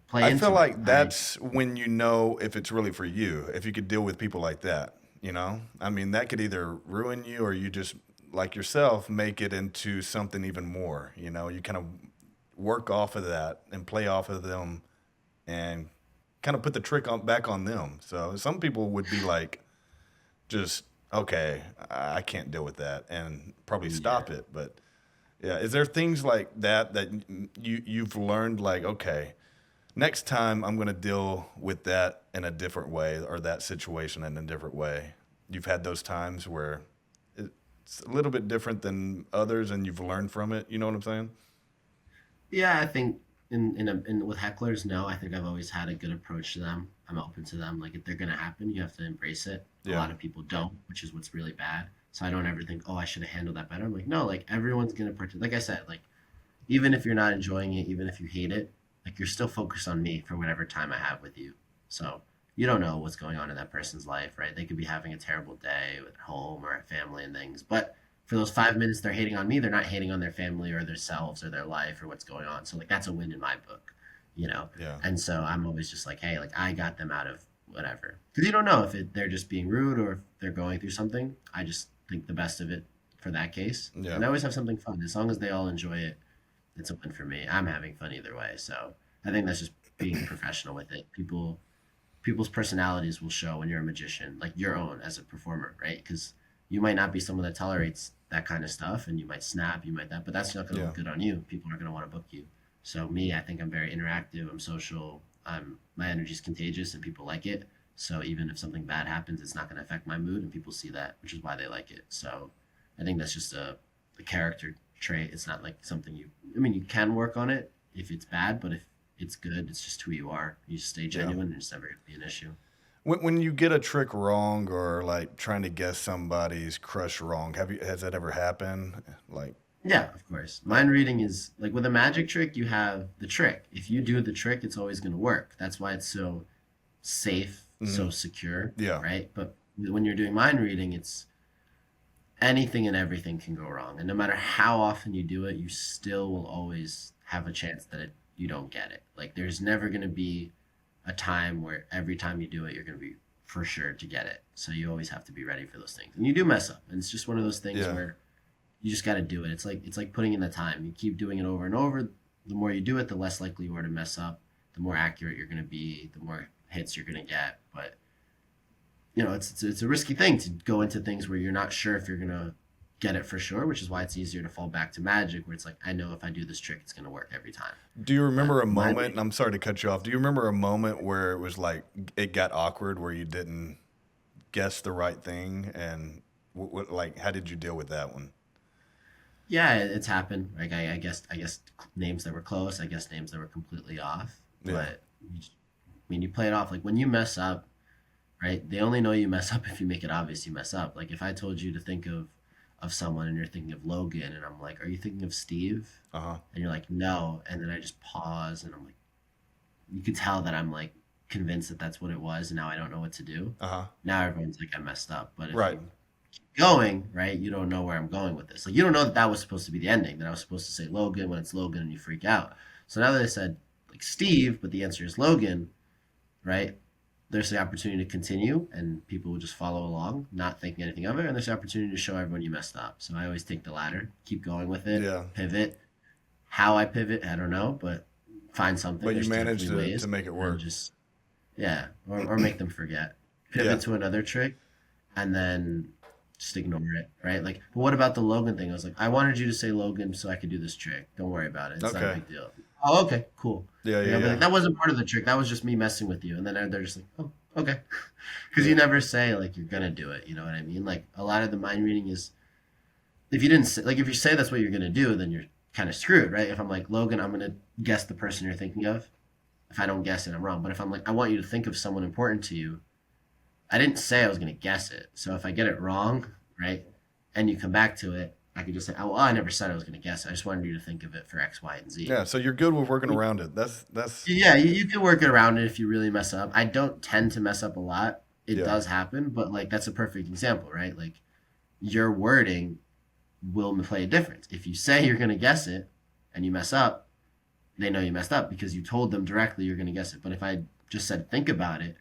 play I into feel it. like that's when you know if it's really for you, if you could deal with people like that, you know? I mean, that could either ruin you or you just, like yourself, make it into something even more, you know? You kind of work off of that and play off of them and kind of put the trick back on them. So some people would be like, just, okay, I can't deal with that and probably stop it. But yeah, is there things like that you've learned, like, okay, next time I'm going to deal with that in a different way, or that situation in a different way? You've had those times where it's a little bit different than others and you've learned from it. You know what I'm saying? Yeah, I think with hecklers, no, I think I've always had a good approach to them. I'm open to them. Like, if they're gonna happen, you have to embrace it. A Yeah. lot of people don't, which is what's really bad. So I don't ever think, "Oh, I should have handled that better." I'm like, no, like, everyone's gonna participate. Like I said, like, even if you're not enjoying it, even if you hate it, like, you're still focused on me for whatever time I have with you. So you don't know what's going on in that person's life, right? They could be having a terrible day at home or at family and things, but for those 5 minutes they're hating on me, they're not hating on their family or themselves or their life or what's going on. So like that's a win in my book, you know. Yeah. And so I'm always just like, hey, like I got them out of whatever, because you don't know if they're just being rude or if they're going through something. I just think the best of it for that case, Yeah. and I always have something fun as long as they all enjoy it. It's a win for me. I'm having fun either way. So I think that's just being professional with it. People's personalities will show when you're a magician, like your own as a performer, right? Because you might not be someone that tolerates that kind of stuff, and you might snap, you might that, but that's not going to look good on you. People aren't going to want to book you. So me, I think I'm very interactive. I'm social. My energy is contagious, and people like it. So even if something bad happens, it's not going to affect my mood, and people see that, which is why they like it. So I think that's just a character trait. It's not like something you can work on it if it's bad, but if it's good, it's just who you are. You just stay genuine, and it's never going to be an issue. When you get a trick wrong or like trying to guess somebody's crush wrong, has that ever happened? Like, yeah, of course. Mind reading is like with a magic trick, you have the trick. If you do the trick, it's always going to work. That's why it's so safe, so secure, Yeah. right? But when you're doing mind reading, it's anything and everything can go wrong. And no matter how often you do it, you still will always have a chance that you don't get it. Like there's never going to be a time where every time you do it, you're going to be for sure to get it. So you always have to be ready for those things. And you do mess up. And it's just one of those things where you just got to do it. It's like putting in the time. You keep doing it over and over. The more you do it, the less likely you are to mess up. The more accurate you're going to be, the more hits you're going to get. But you know, it's a risky thing to go into things where you're not sure if you're going to get it for sure, which is why it's easier to fall back to magic, where it's like, I know if I do this trick, it's going to work every time. Do you remember a moment, and I'm sorry to cut you off, do you remember a moment where it was like, it got awkward where you didn't guess the right thing? And like, how did you deal with that one? Yeah, it's happened. Like I guess names that were close, I guess names that were completely off. Yeah. But you play it off. Like when you mess up, right? They only know you mess up if you make it obvious you mess up. Like if I told you to think of someone and you're thinking of Logan, and I'm like, are you thinking of Steve? And you're like, no. And then I just pause, and I'm like, you could tell that I'm like convinced that that's what it was, and now I don't know what to do. Now everyone's like, I messed up. But if you keep going, right, you don't know where I'm going with this. Like you don't know that was supposed to be the ending, that I was supposed to say Logan when it's Logan, and you freak out. So now that I said like Steve, but the answer is Logan, right? There's the opportunity to continue, and people will just follow along, not thinking anything of it. And there's the opportunity to show everyone you messed up. So I always take the latter, keep going with it, pivot. How I pivot, I don't know, but find something. But there's you manage to make it work. Just or make them forget. Pivot to another trick, and then just ignore it, right? Like, but what about the Logan thing? I was like, I wanted you to say Logan so I could do this trick. Don't worry about it. It's not a big deal. Oh, okay, cool. Yeah. Like, that wasn't part of the trick. That was just me messing with you. And then they're just like, oh, okay. Because you never say, like, you're going to do it. You know what I mean? Like, a lot of the mind reading is, if you didn't say, like, if you say that's what you're going to do, then you're kind of screwed, right? If I'm like, Logan, I'm going to guess the person you're thinking of. If I don't guess it, I'm wrong. But if I'm like, I want you to think of someone important to you, I didn't say I was going to guess it. So if I get it wrong, right, and you come back to it, I could just say, oh, well, I never said I was going to guess it. I just wanted you to think of it for X, Y, and Z. Yeah, so you're good with working around it. That's Yeah, you can work it around it if you really mess up. I don't tend to mess up a lot. It does happen, but like that's a perfect example, right? Like your wording will play a difference. If you say you're going to guess it and you mess up, they know you messed up because you told them directly you're going to guess it. But if I just said think about it,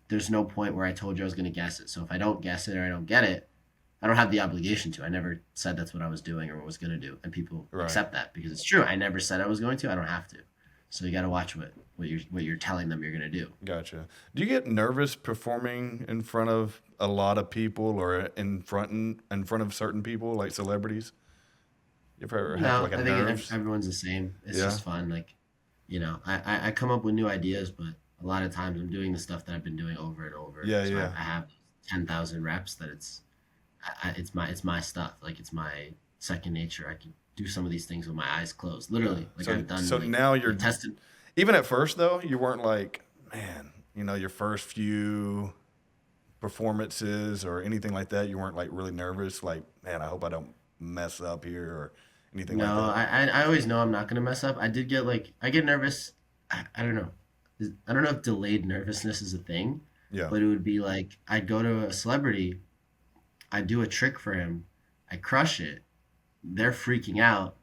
there's no point where I told you I was going to guess it. So if I don't guess it or I don't get it, I don't have the obligation to. I never said that's what I was doing or what I was going to do. And people accept that because it's true. I never said I was going to. I don't have to. So you got to watch what you're telling them you're going to do. Gotcha. Do you get nervous performing in front of a lot of people or in front of certain people, like celebrities? You ever have like a nerves? Everyone's the same. It's just fun. Like, you know, I come up with new ideas, but a lot of times I'm doing the stuff that I've been doing over and over. I have 10,000 reps that it's my stuff. Like it's my second nature. I can do some of these things with my eyes closed, literally. Like I've done. So like, now you're tested. Even at first though, you weren't like, man, you know, your first few performances or anything like that. You weren't like really nervous. Like, man, I hope I don't mess up here or anything like that. No, I always know I'm not gonna mess up. I get nervous. I don't know. I don't know if delayed nervousness is a thing. Yeah. But it would be like I'd go to a celebrity, I'd do a trick for him, I crush it. They're freaking out.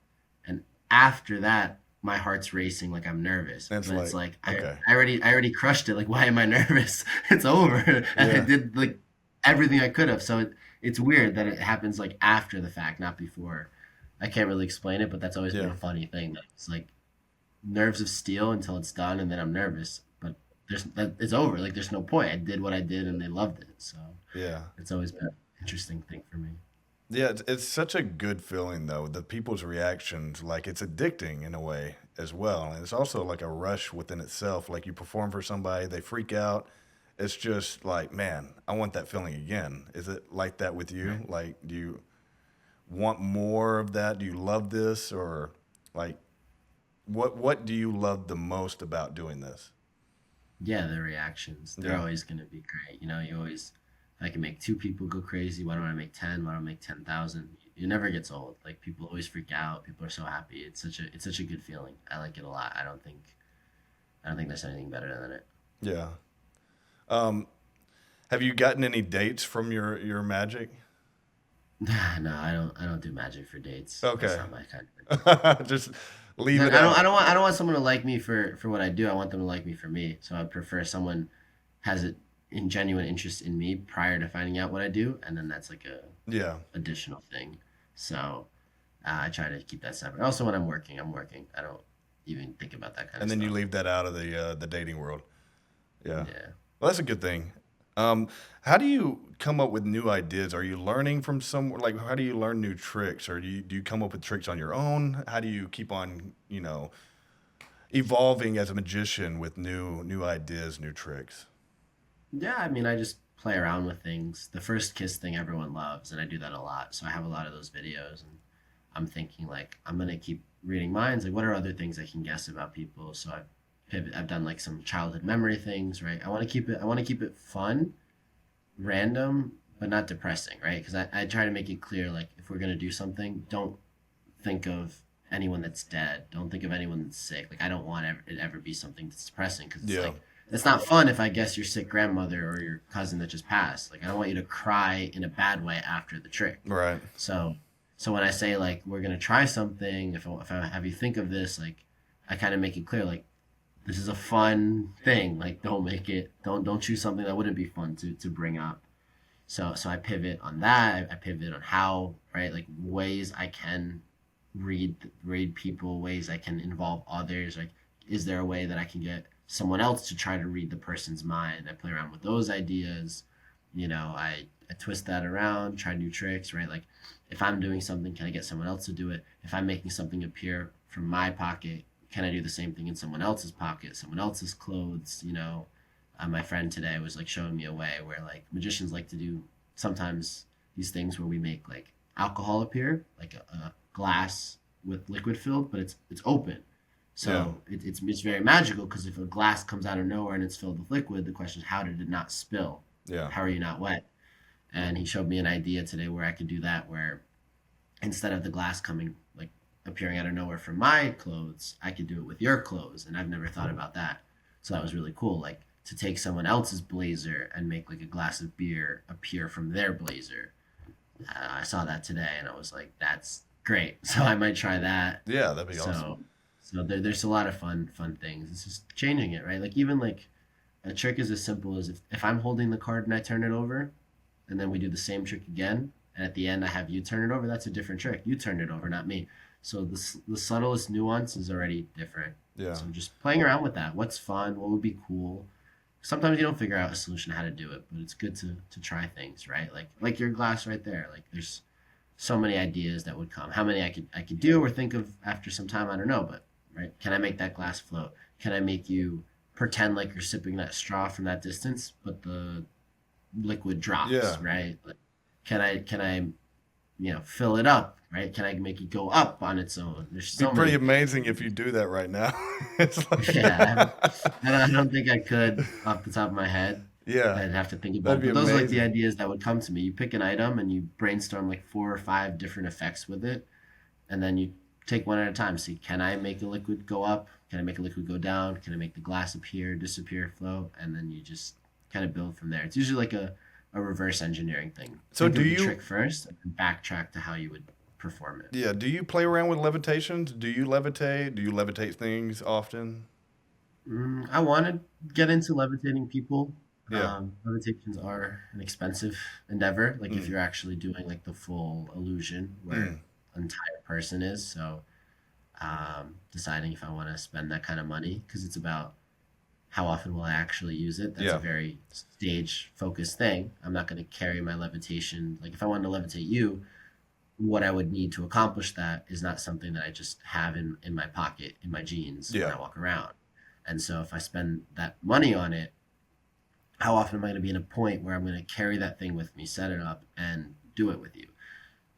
And after that, my heart's racing like I'm nervous. It's But it's like, like okay. I already crushed it. Like, why am I nervous? It's over. And I Yeah. did like everything I could have. So it's weird that it happens like after the fact, not before. I can't really explain it, but that's always been Yeah. a funny thing. It's like nerves of steel until it's done, and then I'm nervous. But it's over. Like, there's no point. I did what I did, and they loved it. So Yeah. it's always been an interesting thing for me. Yeah, it's such a good feeling though. The people's reactions, like it's addicting in a way as well. And it's also like a rush within itself. Like you perform for somebody, they freak out. It's just like, man, I want that feeling again. Is it like that with you? Right. Like, do you want more of that? Do you love this, or like what do you love the most about doing this? Yeah, the reactions. They're Yeah. always going to be great. You always, if I can make two people go crazy, why don't I make 10? Why don't I make 10,000? It never gets old. Like, people always freak out. People are so happy. It's such a good feeling. I like it a lot. I don't think there's anything better than it. Yeah. Um, have you gotten any dates from your magic? No, I don't do magic for dates. That's Okay. not my kind of thing. Just leave I it don't out. I don't want someone to like me for what I do. I want them to like me for me. So I prefer someone has a in genuine interest in me prior to finding out what I do, and then that's like a Yeah. additional thing. So I try to keep that separate. Also, when I'm working, I'm working. I don't even think about that kind And of then you stuff. leave that out of the dating world. Yeah. Yeah. Well, that's a good thing. How do you come up with new ideas? Are you learning from somewhere? Like, how do you learn new tricks, or do you come up with tricks on your own? How do you keep on, evolving as a magician with new ideas, new tricks? Yeah, I mean, I just play around with things. The first kiss thing everyone loves, and I do that a lot. So I have a lot of those videos, and I'm thinking like I'm gonna keep reading minds. Like, what are other things I can guess about people? So I've done like some childhood memory things, right? I want to keep it fun, random, but not depressing, right? Because I try to make it clear, like, if we're gonna do something, don't think of anyone that's dead. Don't think of anyone that's sick. Like, I don't want it ever be something that's depressing, because it's Yeah. like it's not fun if I guess your sick grandmother or your cousin that just passed. Like, I don't want you to cry in a bad way after the trick. Right. So when I say like we're gonna try something, if I have you think of this, like, I kind of make it clear, like, this is a fun thing. Like, don't choose something that wouldn't be fun to bring up. So I pivot on that. I pivot on how, right, like, ways I can read people, ways I can involve others. Like, is there a way that I can get someone else to try to read the person's mind? I play around with those ideas. I twist that around, try new tricks, right? Like, if I'm doing something, can I get someone else to do it? If I'm making something appear from my pocket, can I do the same thing in someone else's pocket, someone else's clothes? My friend today was like showing me a way where, like, magicians like to do sometimes these things where we make like alcohol appear, like a glass with liquid filled, but it's open. So it's very magical, because if a glass comes out of nowhere and it's filled with liquid, the question is, how did it not spill? Yeah. How are you not wet? And he showed me an idea today where I could do that, where instead of the glass coming, like, appearing out of nowhere from my clothes, I could do it with your clothes. And I've never thought about that. So that was really cool. Like, to take someone else's blazer and make like a glass of beer appear from their blazer. I saw that today and I was like, that's great. So I might try that. Yeah, that'd be awesome. So there's a lot of fun things. It's just changing it, right? Like, even like a trick is as simple as if I'm holding the card and I turn it over, and then we do the same trick again, and at the end I have you turn it over, that's a different trick. You turned it over, not me. So the subtlest nuance is already different. Yeah. So just playing around with that. What's fun? What would be cool? Sometimes you don't figure out a solution how to do it, but it's good to try things, right? Like your glass right there. Like, there's so many ideas that would come. How many I could do or think of after some time, I don't know. But, right, can I make that glass float? Can I make you pretend like you're sipping that straw from that distance, but the liquid drops, Yeah. right? Like, can I fill it up, right? Can I make it go up on its own? There's It'd so be pretty many. amazing if you do that right now. It's like, Yeah, I don't think I could off the top of my head. yeah, I'd have to think about that'd it. be But those are like the amazing. ideas that would come to me. You pick an item and you brainstorm like 4 or 5 different effects with it, and then you take one at a time. See, can I make a liquid go up? Can I make a liquid go down? Can I make the glass appear, disappear, float? And then you just kind of build from there. It's usually like a a reverse engineering thing. So Think do of the you? trick first and then backtrack to how you would perform it. Yeah. Do you play around with levitations? Do you levitate? Do you levitate things often? I want to get into levitating people. Yeah. Levitations are an expensive endeavor. Like if Mm. you're actually doing like the full illusion where Mm. an entire person is. So deciding if I want to spend that kind of money because it's about how often will I actually use it. That's a Yeah. very stage focused thing. I'm not going to carry my levitation. Like if I wanted to levitate you, what I would need to accomplish that is not something that I just have in my pocket, in my jeans when Yeah. I walk around. And so if I spend that money on it, how often am I going to be in a point where I'm going to carry that thing with me, set it up, and do it with you?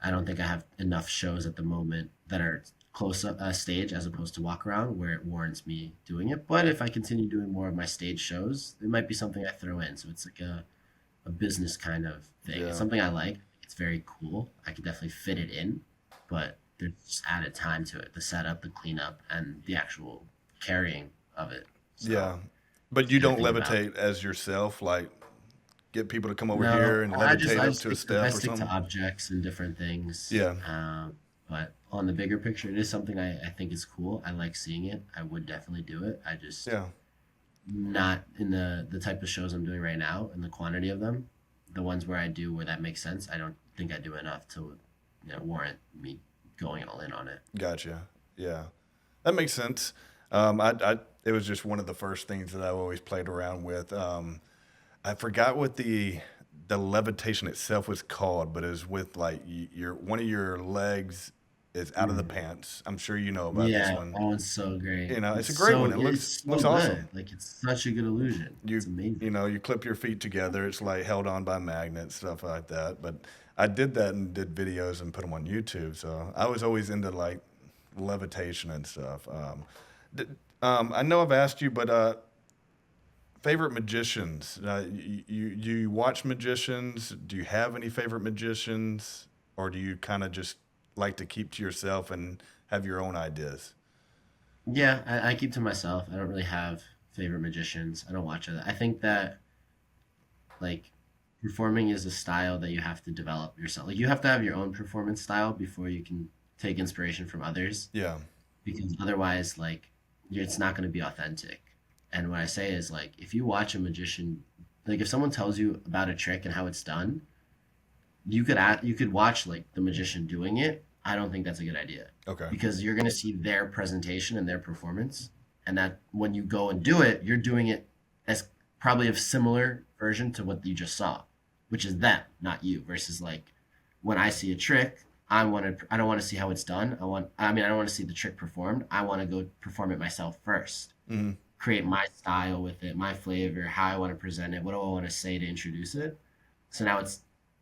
I don't think I have enough shows at the moment that are close up stage as opposed to walk around where it warrants me doing it. But if I continue doing more of my stage shows, it might be something I throw in. So it's like a business kind of thing. It's Yeah. something I like. It's very cool. I could definitely fit it in, but there's just added time to it, the setup, the cleanup, and the actual carrying of it. So Yeah. But you gotta don't think about. levitate as yourself, like get people to come over No, here and I just levitate I up just to a stick to I step or stick to something. objects and different things. Yeah. But on the bigger picture, it is something I think is cool. I like seeing it. I would definitely do it. I just Yeah. not in the type of shows I'm doing right now and the quantity of them. The ones where I do where that makes sense, I don't think I do enough to warrant me going all in on it. Gotcha. Yeah. That makes sense. It was just one of the first things that I've always played around with. I forgot what the levitation itself was called, but it was with like your one of your legs is out of the pants. I'm sure you know about this Yeah, one. that one's so great. You know, it's It's a great so one. It it's so looks awesome. good. Like it's such a good illusion. You It's amazing. you know you clip your feet together. It's like held on by magnets, stuff like that. But I did that and did videos and put them on YouTube. So I was always into like levitation and stuff. D- I know I've asked you, but favorite magicians. You watch magicians? Do you have any favorite magicians, or do you kind of just like to keep to yourself and have your own ideas? Yeah, I keep to myself. I don't really have favorite magicians. I don't watch it. I think that like performing is a style that you have to develop yourself. Like you have to have your own performance style before you can take inspiration from others Yeah. because otherwise like it's not going to be authentic. And what I say is like if you watch a magician, like if someone tells you about a trick and how it's done, you could watch like the magician doing it. I don't think that's a good idea Okay. because you're going to see their presentation and their performance, and that when you go and do it, you're doing it as probably a similar version to what you just saw, which is them, not you. Versus like when I see a trick, I don't want to see how it's done. I don't want to see the trick performed. I want to go perform it myself first, Hmm. create my style with it, my flavor, how I want to present it, what do I want to say to introduce it. So now it's,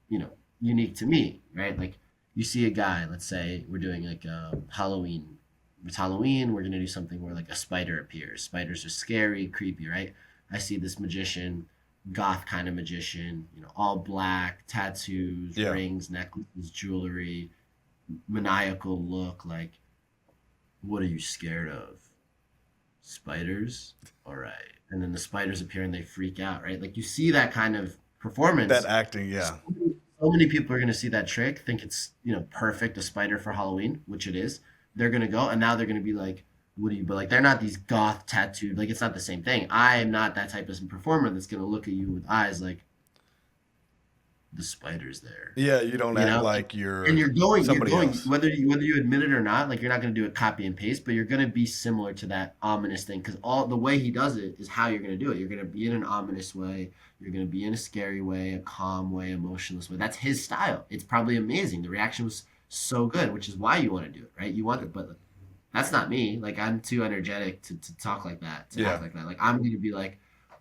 you know, unique to me, right? Like you see a guy, let's say we're doing like Halloween. It's Halloween, we're gonna do something where like a spider appears. Spiders are scary, creepy, right? I see this magician, goth kind of magician, all black, tattoos, Yeah. rings, necklaces, jewelry, maniacal look, like, what are you scared of? Spiders? All right. And then the spiders appear and they freak out, right? Like you see that kind of That performance. acting, yeah. So many people are going to see that trick, think it's, perfect, a spider for Halloween, which it is. They're going to go and now they're going to be like, what do you, but like, they're not these goth tattooed, like, it's not the same thing. I am not that type of performer that's going to look at you with eyes like, the spider's there. Yeah, you don't You act know, like and you're you're somebody going, else. whether you admit it or not, like you're not going to do it copy and paste, but you're going to be similar to that ominous thing because all the way he does it is how you're going to do it. You're going to be in an ominous way, you're going to be in a scary way, a calm way, emotionless way. That's his style. It's probably amazing. The reaction was so good, which is why you want to do it, right? You want it, but that's not me. Like I'm too energetic to talk like that, to Yeah. act like that. Like I'm going to be like,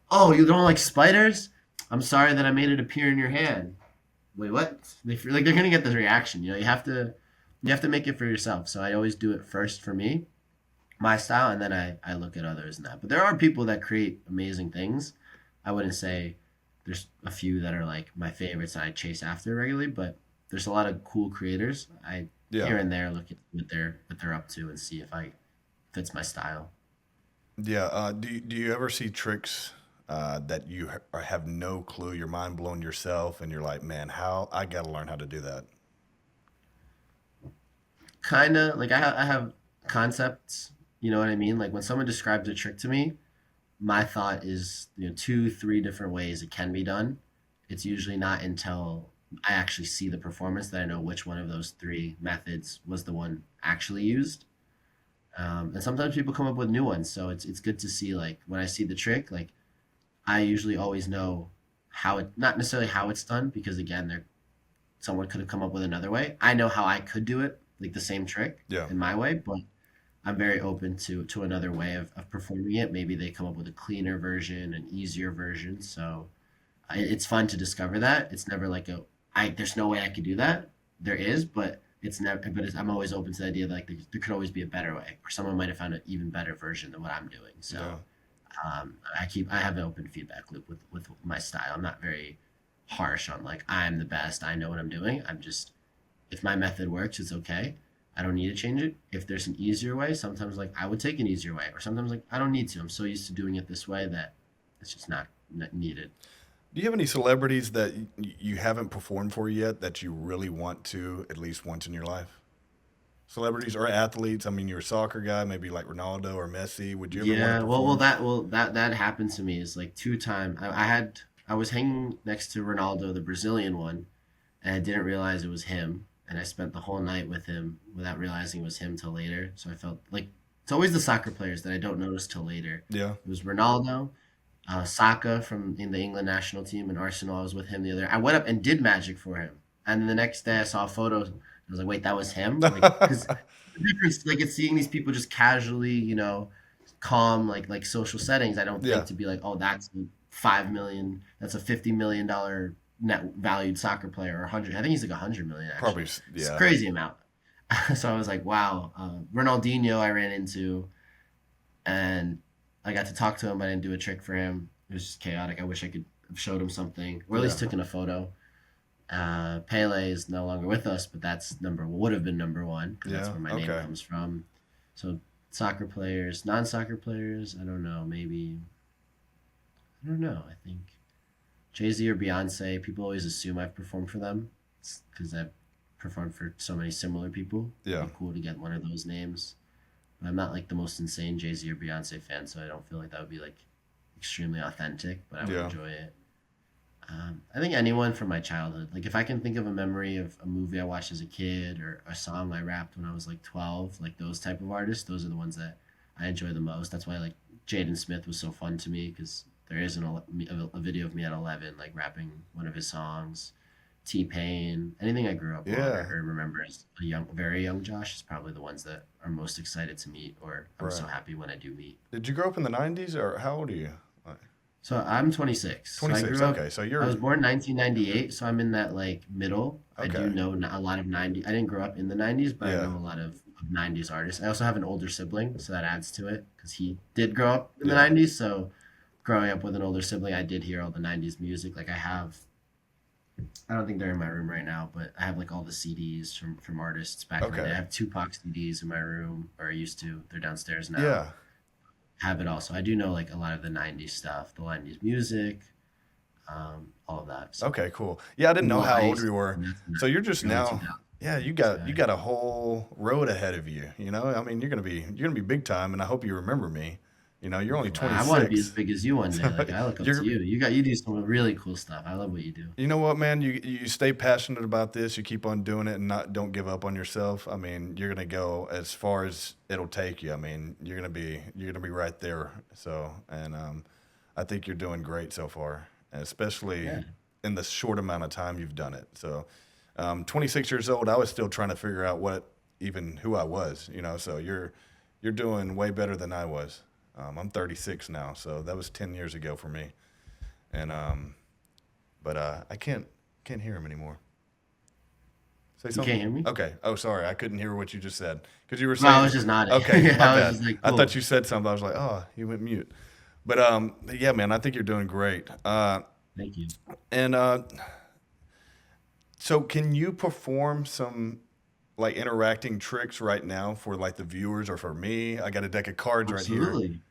oh, you don't like spiders? I'm sorry that I made it appear in your hand. Wait, what? Like they're gonna get this reaction. You have to make it for yourself. So I always do it first for me, my style, and then I look at others and that. But there are people that create amazing things. I wouldn't say there's a few that are like my favorites I chase after regularly, but there's a lot of cool creators. I Yeah. here and there look at what they're up to and see if I fits my style. Yeah. Do you ever see tricks that you have no clue, you're mind blown yourself, and you're like, man, how I got to learn how to do that? Kind of like I have concepts. You know what I mean? Like when someone describes a trick to me, my thought is, two, three different ways it can be done. It's usually not until I actually see the performance that I know which one of those three methods was the one actually used. And sometimes people come up with new ones, so it's good to see, like when I see the trick, like I usually always know how it, not necessarily how it's done, because again, someone could have come up with another way. I know how I could do it, like the same trick Yeah. in my way, but I'm very open to another way of performing it. Maybe they come up with a cleaner version, an easier version. So it's fun to discover that. It's never like there's no way I could do that. There is, but it's never. But I'm always open to the idea that like there could always be a better way, or someone might have found an even better version than what I'm doing. So Yeah. I have an open feedback loop with my style. I'm not very harsh on like I'm the best. I know what I'm doing. I'm just, if my method works, it's okay. I don't need to change it. If there's an easier way, sometimes like I would take an easier way, or sometimes like I don't need to. I'm so used to doing it this way that it's just not needed. Do you have any celebrities that you haven't performed for yet that you really want to at least once in your life? Celebrities or athletes? I mean, you're a soccer guy, maybe like Ronaldo or Messi. Would you ever want Yeah, to well, perform? that happened to me is like two time. I was hanging next to Ronaldo, the Brazilian one, and I didn't realize it was him, and I spent the whole night with him without realizing it was him till later. So I felt like it's always the soccer players that I don't notice till later. Yeah. It was Ronaldo, Saka from in the England national team and Arsenal. I was with him the other. I went up and did magic for him, and then the next day I saw photos. I was like, wait, that was him? Like, because the difference, like, it's seeing these people just casually, calm, like social settings. I don't Yeah. think to be like, oh, that's 5 million, that's a $50 million net valued soccer player, or 100. I think he's like 100 million Probably. actually. It's a Yeah. crazy amount. So I was like, wow. Ronaldinho, I ran into, and I got to talk to him. I didn't do a trick for him. It was just chaotic. I wish I could have showed him something, or at least Yeah. taken a photo. Pele is no longer with us, but that's would have been number one because that's Yeah. where my name Okay. comes from. So soccer players, non-soccer players, I don't know. Maybe I don't know. I think Jay-Z or Beyonce. People always assume I've performed for them because I've performed for so many similar people. Yeah. It'd be cool to get one of those names. But I'm not like the most insane Jay-Z or Beyonce fan, so I don't feel like that would be like extremely authentic. But I would Yeah. enjoy it. I think anyone from my childhood. Like if I can think of a memory of a movie I watched as a kid or a song I rapped when I was like 12, like those type of artists, those are the ones that I enjoy the most. That's why like Jaden Smith was so fun to me because there is a video of me at 11 like rapping one of his songs. T-Pain, anything I grew up on Yeah. or remember as a very young Josh is probably the ones that are most excited to meet or I'm so Right. happy when I do meet. Did you grow up in the '90s, or how old are you? Like, So I'm 26. So I 26. grew up. Okay, so I you're was born 1998, so I'm in that like middle. I do okay. know a lot of 90. I didn't grow up in the 90s, but I Yeah. know a lot of 90s artists. I also have an older sibling, so that adds to it because he did grow up in the Yeah. 90s. So growing up with an older sibling, I did hear all the 90s music. Like I have, I don't think they're in my room right now, but I have like all the CDs from artists back in the day. I Okay. have Tupac CDs in my room, or I used to. They're downstairs now. Yeah. Have it all. So I do know like a lot of the 90s stuff, the 90s music, all of that. So Okay. Cool. Yeah, I didn't know well, how I old used you were. to, that's So you're just early now. 2000s. Yeah, you So, got a whole road ahead of you. I mean, you're gonna be big time, and I hope you remember me. You're only I want to be as 26. big as you one day. Like I look up to You're you. You do some really cool stuff. I love what you do. You know what, man? You stay passionate about this. You keep on doing it, and don't give up on yourself. I mean, you're gonna go as far as it'll take you. I mean, you're gonna be right there. So, and I think you're doing great so far, and especially Yeah. in the short amount of time you've done it. So, 26 years old, I was still trying to figure out who I was. So you're doing way better than I was. I'm 36 now, so that was 10 years ago for me, and but I can't hear him anymore. Say You something. can't hear me? Okay. Oh, sorry, I couldn't hear what you just said because you were No, I saying. was just nodding. Okay, my I was bad. just like, I cool. thought you said something. I was like, oh, he went mute. But yeah, man, I think you're doing great. Thank you. And so, can you perform some like interacting tricks right now for like the viewers or for me? I got a deck of cards right here. Absolutely.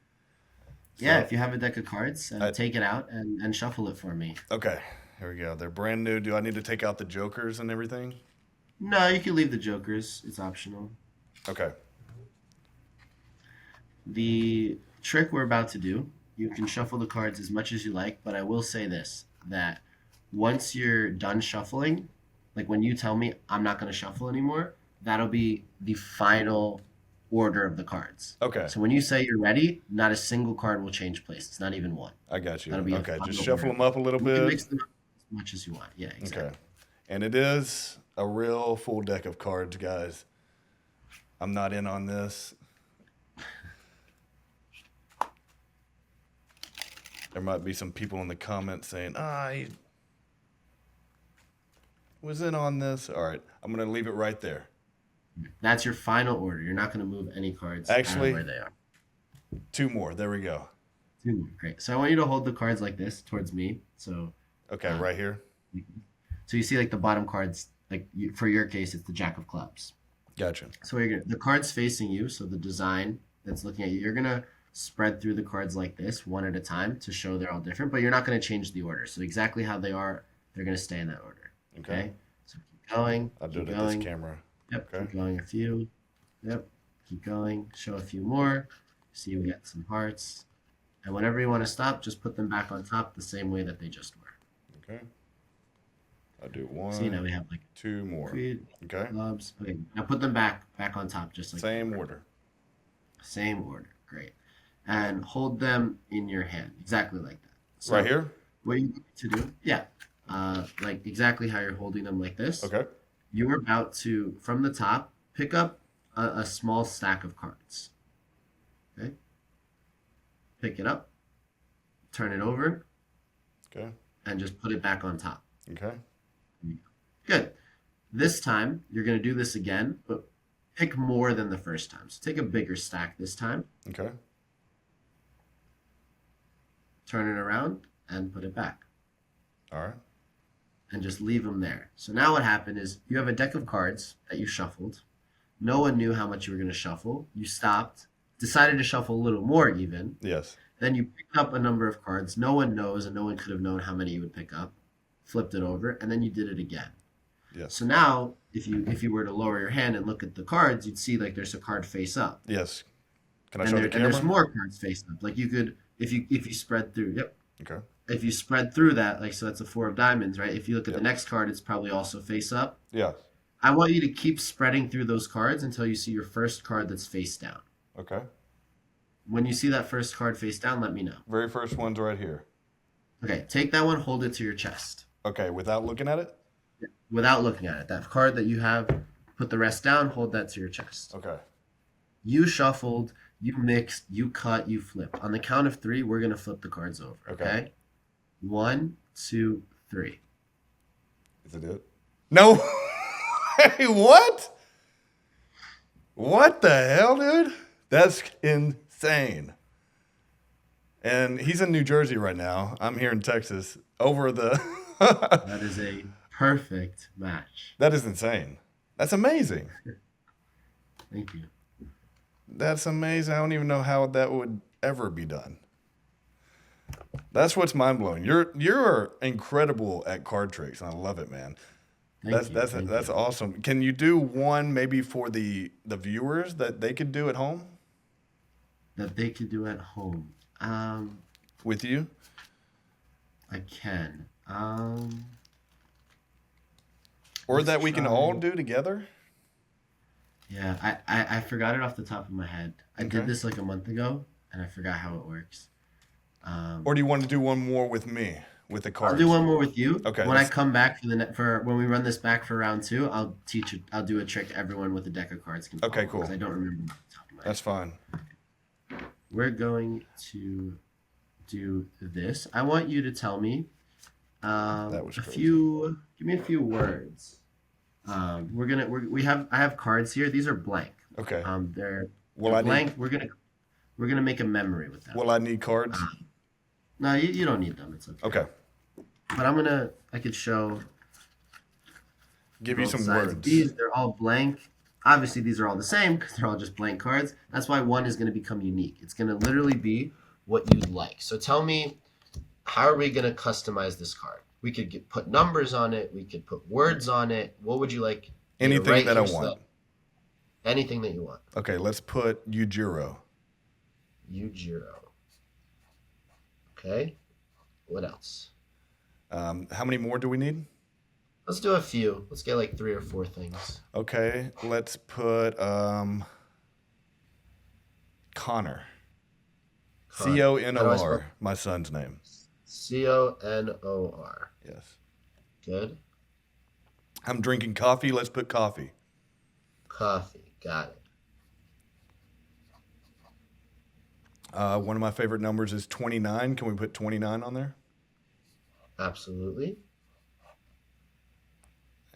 Yeah, So, if you have a deck of cards, take it out and shuffle it for me. okay, here we go. They're brand new. Do I need to take out the jokers and everything? No, you can leave the jokers. It's optional. Okay. The trick we're about to do, you can shuffle the cards as much as you like, but I will say this, that once you're done shuffling, like when you tell me I'm not going to shuffle anymore, that'll be the final order of the cards. Okay. So when you say you're ready, not a single card will change place. It's not even one. I got you. That'll be a Okay, just final shuffle order. them up a little You can bit. mix them up as much as you want. Yeah, exactly. Okay. And it is a real full deck of cards, guys. I'm not in on this. There might be some people in the comments saying, he was in on this. All right, I'm going to leave it right there. That's your final order. You're not going to move any cards out of Actually, where they are. 2 more. There we go. Great. So I want you to hold the cards like this towards me. So Okay, right here. So you see like the bottom cards, like for your case, it's the Jack of Clubs. Gotcha. So the cards facing you, so the design that's looking at you, you're going to spread through the cards like this, one at a time, to show they're all different, but you're not going to change the order. So exactly how they are, they're going to stay in that order. Okay? So keep going. I'll do it keep at going. this camera. Yep, Okay. keep going a few. Yep, keep going. Show a few more. See, we got some hearts. And whenever you want to stop, just put them back on top the same way that they just were. Okay. I'll do 1. See, now we have like 2 more. Queen, Okay. clubs. Okay, now put them back on top just like Same order. Same order. Great. And hold them in your hand, exactly like that. So Right here? what you need to do, yeah, like exactly how you're holding them like this. Okay. You're about to, from the top, pick up a small stack of cards. Okay. Pick it up, turn it over, Okay. and just put it back on top. Okay. Good. This time, you're going to do this again, but pick more than the first time. So take a bigger stack this time, Okay. turn it around, and put it back. All right. And just leave them there. So now what happened is you have a deck of cards that you shuffled. No one knew how much you were going to shuffle. You stopped, decided to shuffle a little more even. Yes. Then you picked up a number of cards. No one knows, and no one could have known how many you would pick up. Flipped it over, and then you did it again. Yes. So now, if you were to lower your hand and look at the cards, you'd see like there's a card face up. Yes. Can I And, show there, the and camera? there's more cards face up. Like you could, if you spread through, yep. Okay. If you spread through that, like so that's a 4 of diamonds, right? If you look at Yep. the next card, it's probably also face up. Yes. I want you to keep spreading through those cards until you see your first card that's face down. Okay. When you see that first card face down, let me know. Very first one's right here. Okay, take that one, hold it to your chest. Okay, without looking at it? Without looking at it. That card that you have, put the rest down, hold that to your chest. Okay. You shuffled, you mixed, you cut, you flipped. On the count of 3, we're going to flip the cards over, okay? 1, 2, 3. Is it? No. Hey, what? What the hell, dude? That's insane. And he's in New Jersey right now. I'm here in Texas. Over the. That is a perfect match. That is insane. That's amazing. Thank you. That's amazing. I don't even know how that would ever be done. That's what's mind blowing. You're incredible at card tricks, and I love it, man. Thank you. That's awesome. Can you do one maybe for the viewers that they could do at home That they could do at home. with you? I can. Or Let's that we can try. all do together? Yeah, I forgot it off the top of my head. I Okay. did this like a month ago, and I forgot how it works. Or do you want to do one more with me with the cards? I'll do one more with you. Okay, When I let's- come back for when we run this back for round 2, I'll teach it. I'll do a trick everyone with a deck of cards can follow. Okay, cool. 'Cause I don't remember off the top of my head. That's fine. We're going to do this. I want you to tell me That was a crazy. few. Give me a few words. I have cards here. These are blank. Okay. They're Will I blank. need We're gonna make a memory with them. Will I need cards? No, you don't need them. It's okay. Okay. But I could show Give you both some sides. words. These, they're all blank. Obviously, these are all the same because they're all just blank cards. That's why one is going to become unique. It's going to literally be what you'd like. So tell me, how are we going to customize this card? We could put numbers on it. We could put words on it. What would you like? Anything that I want. Anything that you want. Okay, let's put Yujiro. Yujiro. Okay. What else? How many more do we need? Let's do a few. Let's get like 3 or 4 things. Okay, let's put Connor. Conor, my son's name. Conor. Yes. Good. I'm drinking coffee. Let's put coffee. Coffee. Got it. One of my favorite numbers is 29. Can we put 29 on there? Absolutely.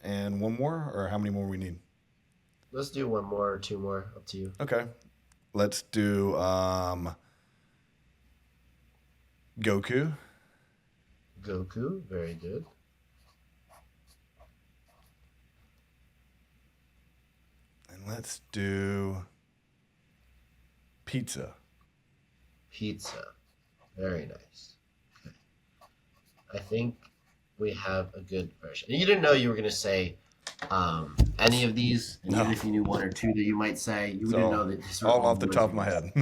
And one more, or how many more we need? Let's do 1 more or 2 more. Up to you. Okay. Let's do Goku. Goku. Very good. And let's do pizza. Pizza. Very nice. Okay. I think we have a good version. You didn't know you were going to say any of these, and even if you knew 1 or 2 that you might say, you didn't know that these are all off the top of my head.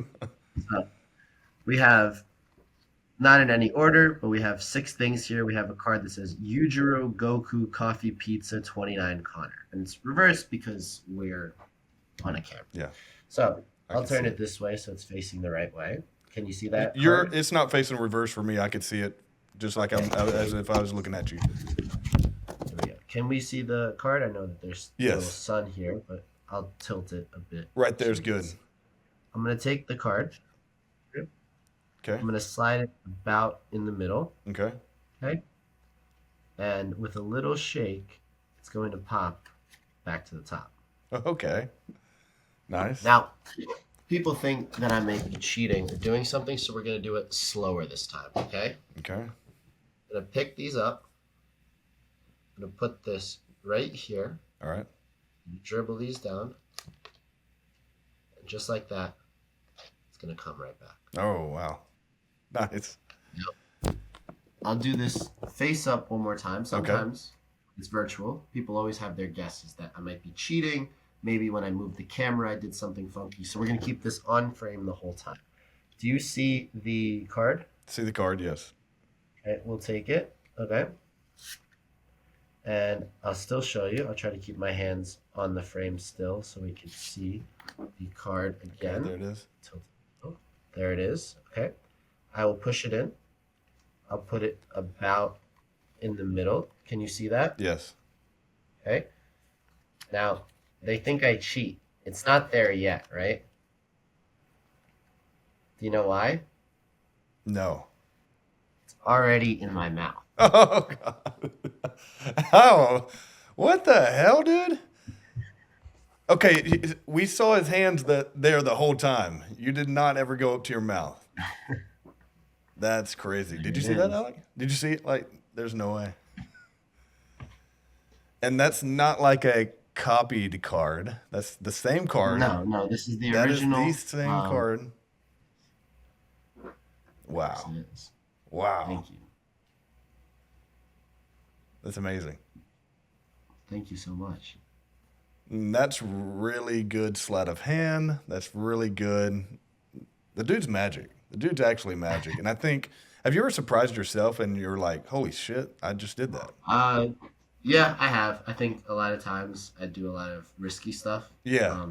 We have, not in any order, but we have 6 things here. We have a card that says Yujiro Goku Coffee Pizza 29 Connor. And it's reversed because we're on a camera. Yeah. So I'll turn it this way so it's facing the right way. Can you see that? It's not facing reverse for me. I could see it just like as if I was looking at you. There we go. Can we see the card? I know that there's a little sun here, but I'll tilt it a bit. Right there's good. I'm going to take the card. Okay. I'm going to slide it about in the middle. Okay. Okay. And with a little shake, it's going to pop back to the top. Okay. Nice. Now, people think that I may be cheating or doing something, so we're going to do it slower this time, okay? Okay. I'm going to pick these up. I'm going to put this right here. All right. Dribble these down. And just like that, it's going to come right back. Oh, wow. Nice. Yep. I'll do this face up one more time. Sometimes it's virtual. People always have their guesses that I might be cheating. Maybe when I moved the camera, I did something funky. So we're going to keep this on frame the whole time. Do you see the card? See the card, yes. Okay, we'll take it. Okay. And I'll still show you. I'll try to keep my hands on the frame still so we can see the card again. Okay, there it is. Oh, there it is. Okay. I will push it in. I'll put it about in the middle. Can you see that? Yes. Okay. Now, they think I cheat. It's not there yet, right? Do you know why? No. It's already in my mouth. Oh, God. How? What the hell, dude? Okay, we saw his hands there the whole time. You did not ever go up to your mouth. That's crazy. Did you see that, Alec? Did you see it? Like, there's no way. And that's not like a copied card. That's the same card. No, this is the original. That is the same card. Wow. Yes, wow. thank you. That's amazing. Thank you so much. That's really good sleight of hand. That's really good. The dude's magic. The dude's actually magic. And I think, have you ever surprised yourself and you're like, holy shit, I just did that? Yeah, I have. I think a lot of times I do a lot of risky stuff. Yeah.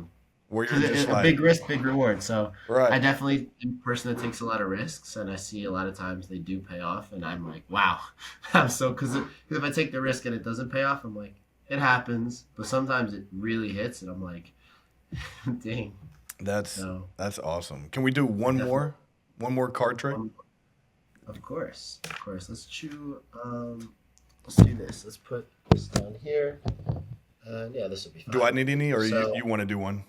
Where you're just a like, big risk, big reward. So right. I definitely am a person that takes a lot of risks, and I see a lot of times they do pay off, and I'm like, wow. I'm so, because if I take the risk and it doesn't pay off, I'm like, it happens. But sometimes it really hits, and I'm like, dang. That's awesome. Can we do one more card trick? Of course. Let's let's do this. Let's put this down here. And yeah, this will be fine. Do I need any, or you want to do one?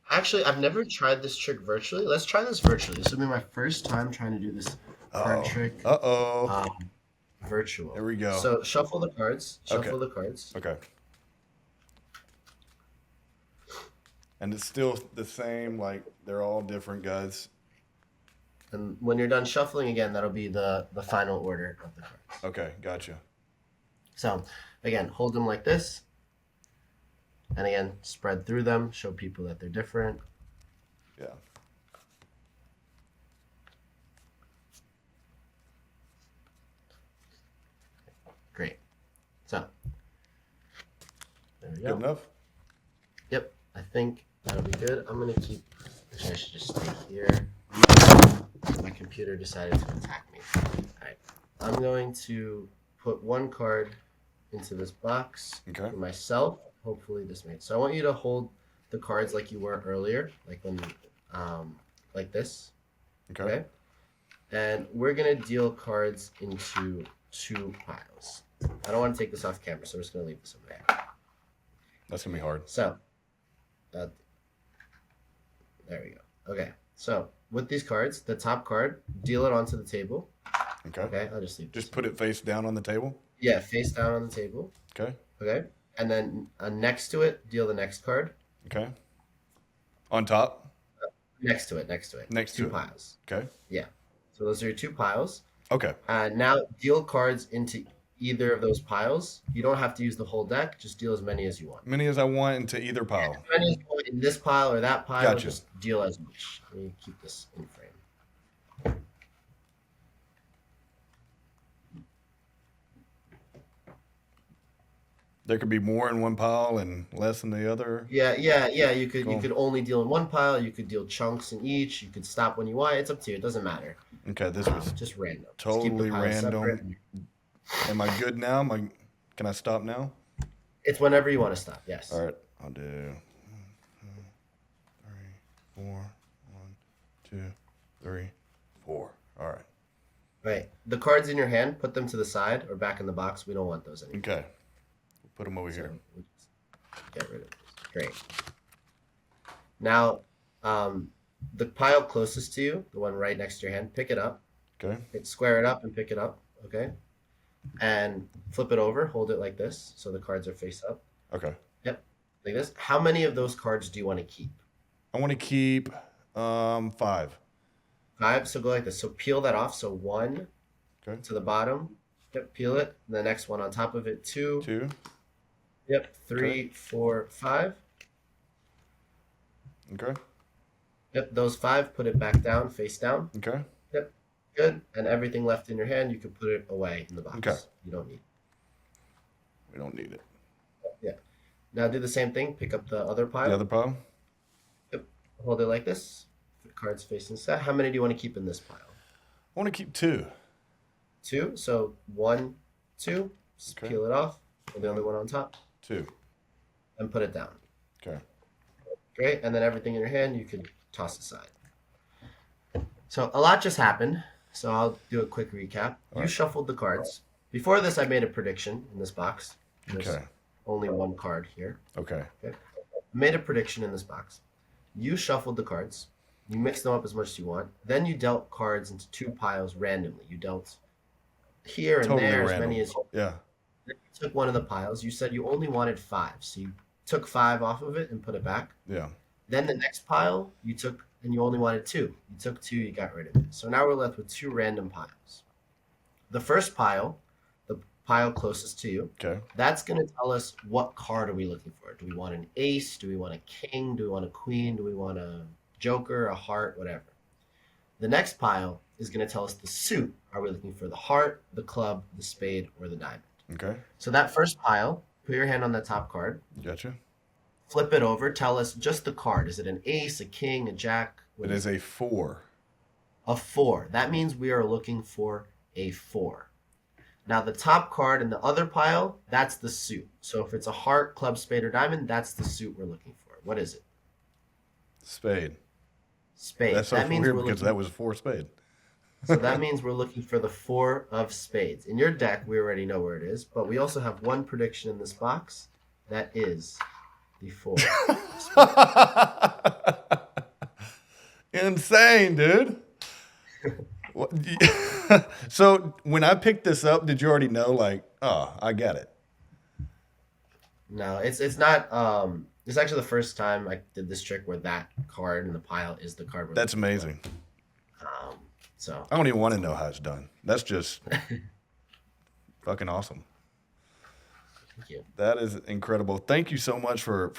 Actually, I've never tried this trick virtually. Let's try this virtually. This will be my first time trying to do this card trick. Virtual. There we go. So shuffle the cards. Okay. The cards. Okay. And it's still the same, like they're all different, guys. And when you're done shuffling again, that'll be the final order of the cards. Okay, gotcha. So, again, hold them like this. And again, spread through them. Show people that they're different. Yeah. Great. So, there we go. Good enough? Yep, I think that'll be good. I'm going to keep... Actually, I should just stay here. My computer decided to attack me. Alright. I'm going to put one card into this box Okay. for myself. Hopefully this makes... So I want you to hold the cards like you were earlier. Like when... like this. Okay. And we're going to deal cards into 2 piles. I don't want to take this off camera, so we're just going to leave this over there. That's going to be hard. So, there we go. Okay, so with these cards, the top card, deal it onto the table. Okay. Okay, I'll just leave this. Just put it face down on the table? Yeah, face down on the table. Okay. Okay, and then next to it, deal the next card. Okay. On top? Next to it. Next to 2 it. piles. Okay. Yeah. So those are your 2 piles. Okay. Now deal cards into either of those piles. You don't have to use the whole deck. Just deal as many as you want. Many as I want into either pile. As many as you want in this pile or that pile. Gotcha. Just deal as much. Let me keep this in frame. There could be more in one pile and less in the other. Yeah. You could Cool. you could only deal in one pile. You could deal chunks in each. You could stop when you want. It's up to you. It doesn't matter. Okay, this was Just random. Just keep the totally piles separate. random. Am I good now? Can I stop now? It's whenever you want to stop. Yes. All right, I'll do 1, 2, 3, 4. 1, 2, 3, 4. All right. Right. The cards in your hand, put them to the side or back in the box. We don't want those anymore. Okay. Put them over here. We'll just get rid of those. Great. Now, the pile closest to you, the one right next to your hand, pick it up. Okay. Square it up and pick it up. Okay. And flip it over. Hold it like this, so the cards are face up. Okay. Yep. Like this. How many of those cards do you want to keep? I want to keep 5. 5. So go like this. So peel that off. So 1 Okay. to the bottom. Yep. Peel it. And the next one on top of it. 2. 2. Yep. 3, Okay. 4, 5. Okay. Yep. Those 5. Put it back down, face down. Okay. Yep. Good. And everything left in your hand, you can put it away in the box. Okay. You don't need it. We don't need it. Yeah. Now do the same thing. Pick up the other pile. The other pile? Yep. Hold it like this. The cards facing set. How many do you want to keep in this pile? I want to keep 2. 2. So 1, 2. Just Okay. peel it off. And the other one on top. 2. And put it down. Okay. Great. And then everything in your hand, you can toss aside. So a lot just happened. So I'll do a quick recap. You right. shuffled the cards. Before this, I made a prediction in this box. There's Okay. only one card here. Okay. I made a prediction in this box. You shuffled the cards. You mixed them up as much as you want. Then you dealt cards into 2 piles randomly. You dealt here and Totally there as random. many as you Yeah. Then you took one of the piles. You said you only wanted 5. So you took 5 off of it and put it back. Yeah. Then the next pile you took and you only wanted 2. You took 2, you got rid of it. So now we're left with 2 random piles. The first pile, the pile closest to you, Okay. that's going to tell us what card are we looking for. Do we want an ace? Do we want a king? Do we want a queen? Do we want a joker, a heart, whatever? The next pile is going to tell us the suit. Are we looking for the heart, the club, the spade, or the diamond? Okay. So that first pile, put your hand on that top card. Gotcha. Flip it over. Tell us just the card. Is it an ace, a king, a jack? What It is a 4. a 4. That means we are looking for a 4. Now the top card in the other pile, that's the suit. So if it's a heart, club, spade, or diamond, that's the suit we're looking for. What is it? Spade. Spade. That's so that means weird we're because looking, that was 4 spade. so that means we're looking for the 4 of spades. In your deck, we already know where it is, but we also have one prediction in this box. That is the 4. Insane, dude. What- So when I picked this up, did you already know? Like, oh, I got it. No, it's not It's actually the first time I did this trick where that card in the pile is the card. Where That's amazing. Um, so I don't even want to know how it's done. That's just fucking awesome. thank you. That is incredible. Thank you so much for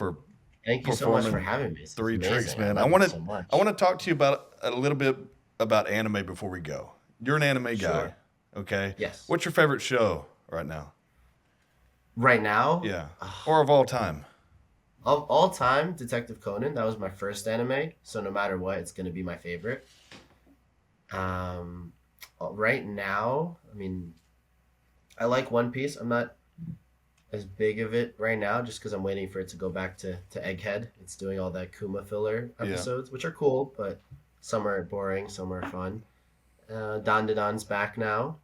Thank you so much for performing having me. It's 3 amazing. tricks, man. I I love want it to so much. I want to talk to you about a little bit about anime before we go. You're an anime guy, Sure. okay? Yes. What's your favorite show right now? Right now, Yeah, or of all time? of all time, Detective Conan. That was my first anime, so no matter what, it's gonna be my favorite. Um, right now, I mean, I like One Piece. I'm not as big of it right now, just because I'm waiting for it to go back to Egghead. It's doing all that Kuma filler Yeah. episodes, which are cool, but some are boring, some are fun. Don Don's back now,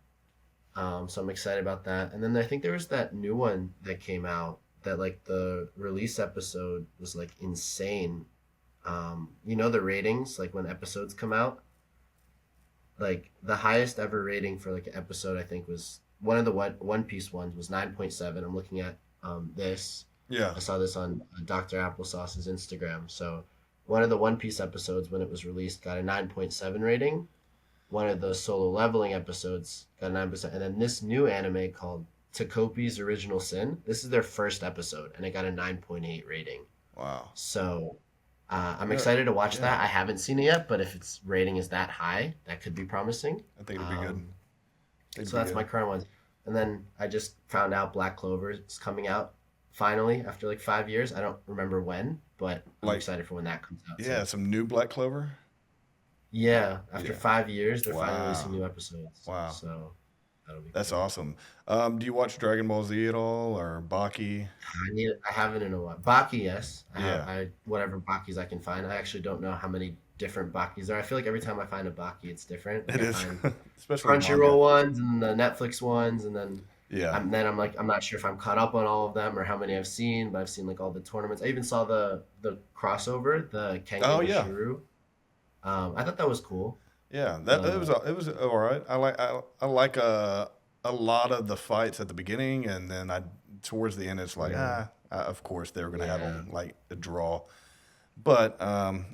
so I'm excited about that. And then I think there was that new one that came out that like the release episode was like insane. You know the ratings like when episodes come out, like the highest ever rating for like an episode I think was one of the One Piece ones was 9.7. I'm looking at this. Yeah. I saw this on Dr. Applesauce's Instagram. So one of the One Piece episodes when it was released got a 9.7 rating. One of the solo leveling episodes got a 9%. And then this new anime called Takopi's Original Sin, this is their first episode and it got a 9.8 rating. Wow. So I'm Yeah, excited to watch yeah. that. I haven't seen it yet, but if its rating is that high, that could be promising. I think it'll be good. So that's my current one. And then I just found out Black Clover is coming out finally after like 5 years. I don't remember when, but I'm Like- excited for when that comes out. Yeah, So, some new Black Clover. yeah. After Yeah. 5 years, they're Wow. finally releasing new episodes. Wow. So that'll be That's cool. awesome. Do you watch Dragon Ball Z at all or Baki? I haven't in a while. Baki, yes. Yeah. Whatever Bakis I can find. I actually don't know how many different Bakis there are. I feel like every time I find a Baki, it's different. It Like, I is, find especially manga. Crunchyroll ones and the Netflix ones, and then Yeah. I'm like I'm not sure if I'm caught up on all of them or how many I've seen, but I've seen like all the tournaments. I even saw the crossover, the Kengan Oh, and yeah. Shuru. I thought that was cool. Yeah, that it was all right. I like a lot of the fights at the beginning, and then towards the end it's like of course they were gonna have Yeah. them like a draw, but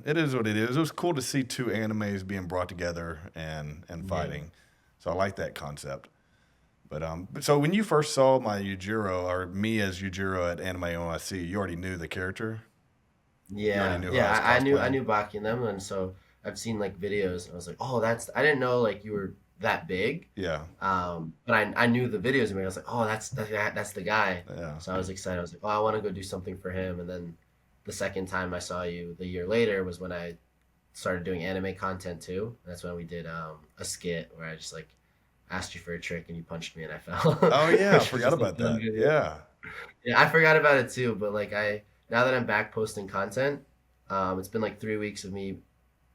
it is what it is. It was cool to see two animes being brought together and fighting, so I like that concept. But so when you first saw my Yujiro or me as Yujiro at Anime OIC, you already knew the character. Yeah, already knew who yeah. I was I cosplaying. knew Baki and them, and so I've seen like videos. And I was like, oh, that's. I didn't know like you were that big. Yeah, But I knew the videos, and I was like, oh, that's the guy. yeah, So I was excited. I was like, oh, I want to go do something for him. And then the second time I saw you, the year later, was when I started doing anime content too. And that's when we did a skit where I just like asked you for a trick and you punched me and I fell. Oh yeah, I Which was forgot just a about fun that. video. Yeah, Yeah, I forgot about it too. But like now that I'm back posting content, it's been like 3 weeks of me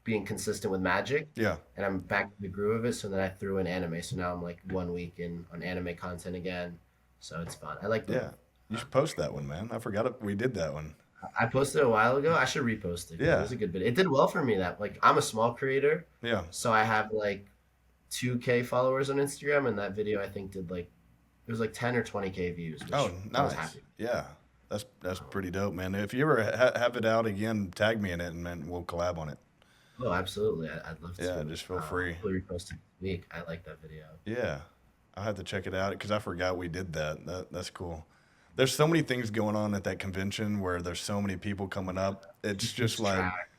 being consistent with magic, yeah. and I'm back to the groove of it. So then I threw in anime. So now I'm like 1 week in on anime content again. So it's fun. I like Yeah, you should post that one, man. I forgot it. We did that one. I posted it a while ago. I should repost it. 'Cause Yeah. it was a good video. It did well for me. That like I'm a small creator, Yeah, so I have like 2K followers on Instagram, and that video I think did like it was like 10 or 20K views. Which oh, I was nice. happy. Yeah, that's pretty dope, man. If you ever have it out again, tag me in it, and then we'll collab on it. Oh, absolutely. I'd love to. Yeah, just feel free. We'll repost it this week. I like that video. Yeah, I'll have to check it out because I forgot we did that. That's cool. There's so many things going on at that convention where there's so many people coming up. It's just like Track.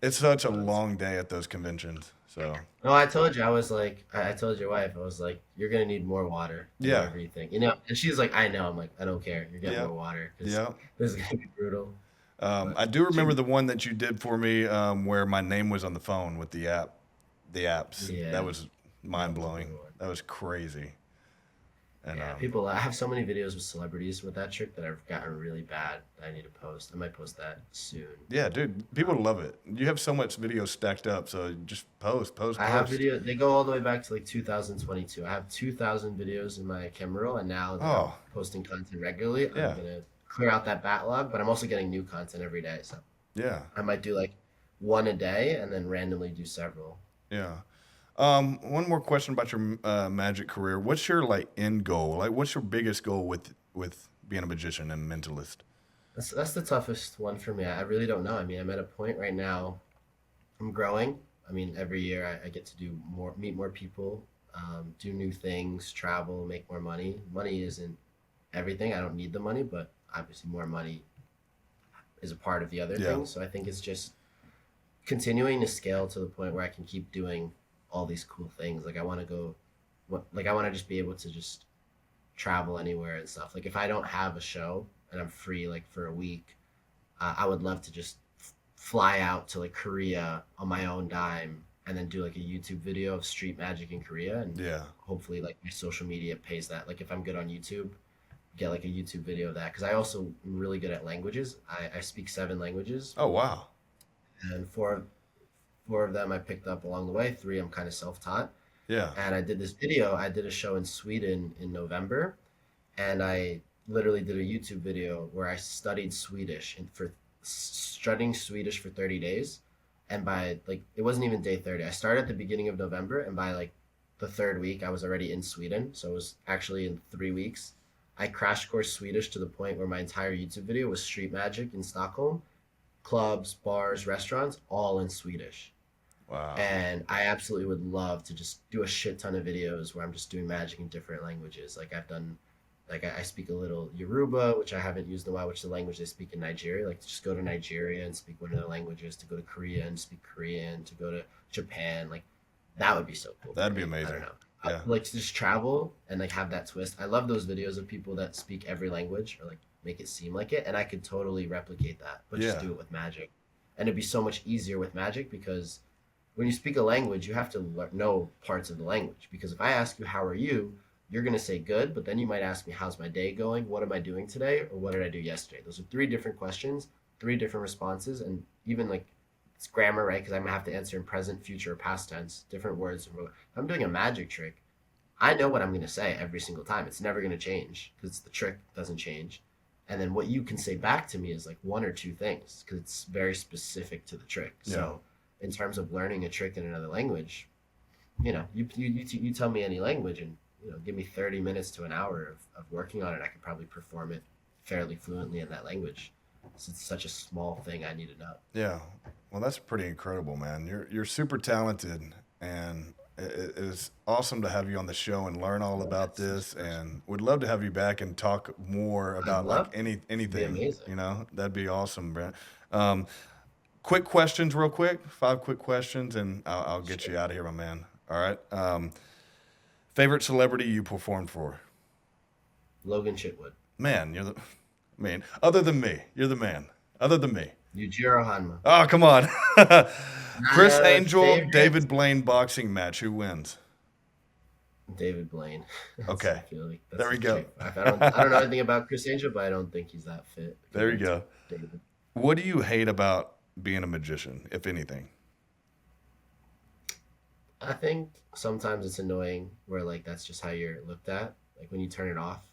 it's such a long day at those conventions. So No, I told you. I was like, I told your wife. I was like, you're gonna need more water. Yeah. Whatever you think, you know. And she's like, I know. I'm like, I don't care. You're getting Yeah. more water. 'Cause yeah. This is gonna be brutal. I do remember the one that you did for me where my name was on the phone with the apps. Yeah. That was mind blowing. That was crazy. And Yeah, people. I have so many videos with celebrities with that trick that I've gotten really bad. That I need to post. I might post that soon. yeah, dude, people love it. You have so much video stacked up, so just post. I have video. They go all the way back to like 2022. I have 2,000 videos in my camera roll, and now that Oh. I'm posting content regularly, Yeah. I'm gonna clear out that backlog. But I'm also getting new content every day, so Yeah, I might do like one a day and then randomly do several. yeah. One more question about your magic career. What's your like end goal? Like, what's your biggest goal with being a magician and mentalist? That's the toughest one for me. I really don't know. I mean, I'm at a point right now. I'm growing. I mean, every year I get to do more, meet more people, do new things, travel, make more money. Money isn't everything. I don't need the money, but obviously more money is a part of the other Yeah. things. So I think it's just continuing to scale to the point where I can keep doing all these cool things. Like I want to go, like I want to just be able to just travel anywhere and stuff. Like if I don't have a show and I'm free like for a week, I would love to just fly out to like Korea on my own dime and then do like a YouTube video of street magic in Korea and Yeah. hopefully like my social media pays that. Like if I'm good on YouTube, get like a YouTube video of that because I also am really good at languages. I speak 7 languages Oh wow. and four of them I picked up along the way. 3 I'm kind of self-taught. Yeah. And I did this video. I did a show in Sweden in November, and I literally did a YouTube video where I studied Swedish and for studying Swedish for 30 days. And by like, it wasn't even day 30. I started at the beginning of November, and by like the 3rd week, I was already in Sweden. So it was actually in 3 weeks. I crash course Swedish to the point where my entire YouTube video was street magic in Stockholm, clubs, bars, restaurants, all in Swedish. Wow. And I absolutely would love to just do a shit ton of videos where I'm just doing magic in different languages. Like I've done, like I speak a little Yoruba, which I haven't used in a while, which is the language they speak in Nigeria. Like to just go to Nigeria and speak one of their languages, to go to Korea and speak Korean, to go to Japan. Like that would be so cool. That'd be I amazing. don't know. Yeah. Like to just travel and like have that twist. I love those videos of people that speak every language or like make it seem like it. And I could totally replicate that, but just Yeah. do it with magic. And it'd be so much easier with magic because when you speak a language, you have to know parts of the language. Because if I ask you, how are you? You're going to say good, but then you might ask me, how's my day going? What am I doing today? Or what did I do yesterday? Those are 3 different questions, 3 different responses. And even like it's grammar, right? Because I'm going to have to answer in present, future, or past tense, different words. If I'm doing a magic trick, I know what I'm going to say every single time. It's never going to change because the trick doesn't change. And then what you can say back to me is like 1 or 2 things because it's very specific to the trick. Yeah. So in terms of learning a trick in another language, you tell me any language and give me 30 minutes to an hour of working on it. I could probably perform it fairly fluently in that language. So it's such a small thing I need to know. Yeah. Well, that's pretty incredible, man. You're super talented, and it is awesome to have you on the show and learn all about this. And would love to have you back and talk more about love like anything. amazing. You know, that'd be awesome, Brent. Quick questions, real quick. 5 quick questions, and I'll get you out of here, my man. All right. Favorite celebrity you performed for? Logan Chitwood. Man, you're the man. Other than me, you're the man. Other than me. Yujiro Hanma. Oh, come on. Chris Angel, favorite? David Blaine boxing match. Who wins? David Blaine. Okay. I feel like that's There we a go. trick. I don't know anything about Chris Angel, but I don't think he's that fit. There you go. David. What do you hate about being a magician, if anything? I think sometimes it's annoying where like that's just how you're looked at. Like when you turn it off,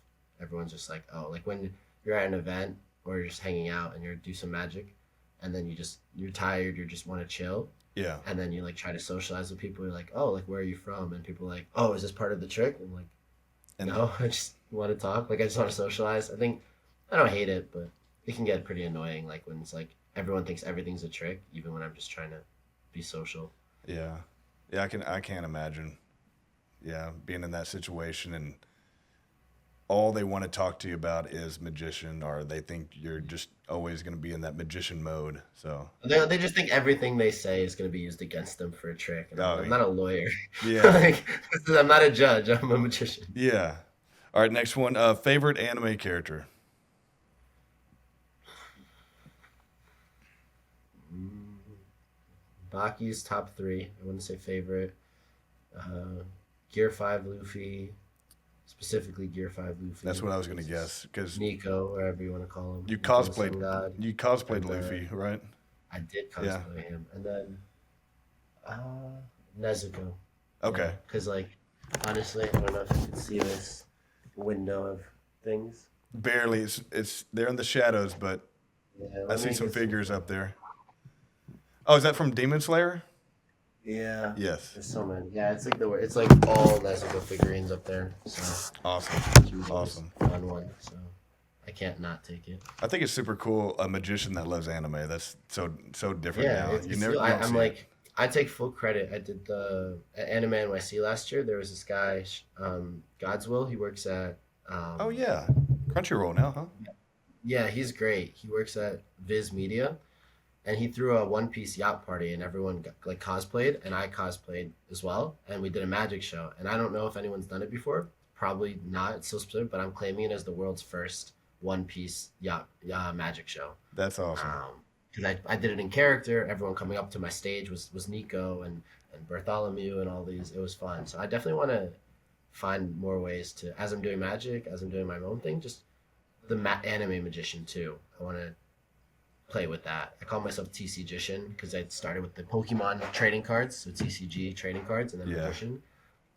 everyone's just like, oh, like when you're at an event or you're just hanging out and you're do some magic and then you're tired, you just want to chill. Yeah. And then you like try to socialize with people. You're like, oh, like where are you from? And people are like, oh, is this part of the trick? I'm like, And no, I just want to talk. Like I just want to socialize. I don't hate it, but it can get pretty annoying. Like when it's like everyone thinks everything's a trick, even when I'm just trying to be social. yeah. Yeah, I can't imagine. Yeah, being in that situation and all they want to talk to you about is magician, or they think you're just always going to be in that magician mode. So They just think everything they say is going to be used against them for a trick. And Oh, I'm not a lawyer. yeah. Like, I'm not a judge. I'm a magician. Yeah. All right, next one. Favorite anime character? Baki's top 3. I wouldn't say favorite. Gear 5 Luffy. Specifically Gear 5 Luffy. That's what I was going to guess, because Nico, wherever you want to call him. you Nico the Sun cosplayed God. you cosplayed And, Luffy, right? I did Yeah. cosplay him. And then Nezuko. Okay. Because, like, honestly, I don't know if you can see this window of things. Barely. It's they're in the shadows, but Yeah, I let see me some get figures up there. Oh, is that from Demon Slayer? Yeah. Yes. There's so many. Yeah, it's like it's like all Nezuko figurines up there. So Awesome. it's really Awesome. just a fun one. So I can't not take it. I think it's super cool. A magician that loves anime. That's so different Yeah, now. You never. You don't I'm see it. like, I take full credit. I did the at Anime NYC last year. There was this guy, God's Will. He works at, Oh um, yeah, Crunchyroll now, huh? yeah, he's great. He works at Viz Media, and he threw a One Piece yacht party, and everyone got, like cosplayed, and I cosplayed as well, and we did a magic show. And I don't know if anyone's done it before. Probably not. It's so specific, but I'm claiming it as the world's first One Piece yacht magic show. That's awesome. Because I did it in character. Everyone coming up to my stage was Nico and Bartholomew and all these. It was fun. So I definitely want to find more ways to, as I'm doing magic, as I'm doing my own thing, just the anime magician too. I want to play with that. I call myself TC Magician because I started with the Pokemon trading cards, so TCG trading cards, and then Yeah. Magician,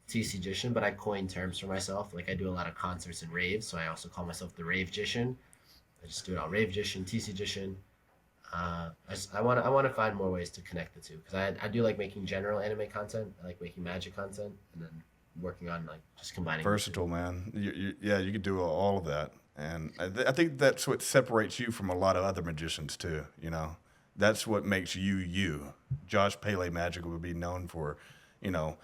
TC Magician. But I coin terms for myself. Like I do a lot of concerts and raves, so I also call myself the Rave Magician. I just do it all Rave Magician, TC Magician. I want to find more ways to connect the two because I do like making general anime content. I like making magic content, and then working on like just combining. Versatile, man. Yeah, you could do all of that, and I think that's what separates you from a lot of other magicians too. You know, that's what makes you you. Josh Pele Magic would be known for, you know,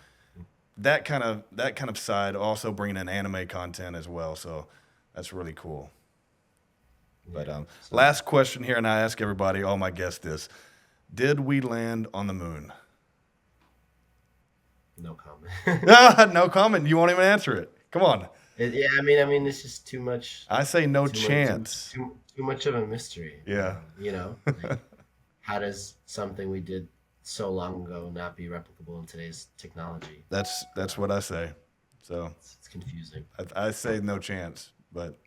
that kind of side. Also bringing in anime content as well. So that's really cool. But last question here, and I ask everybody, all my guests this: did we land on the moon? No comment. No comment. You won't even answer it. Come on. Yeah, I mean, it's just too much. I say no Too chance. too much of a mystery. Yeah. You know, like, how does something we did so long ago not be replicable in today's technology? That's what I say. So It's confusing. I say no chance, but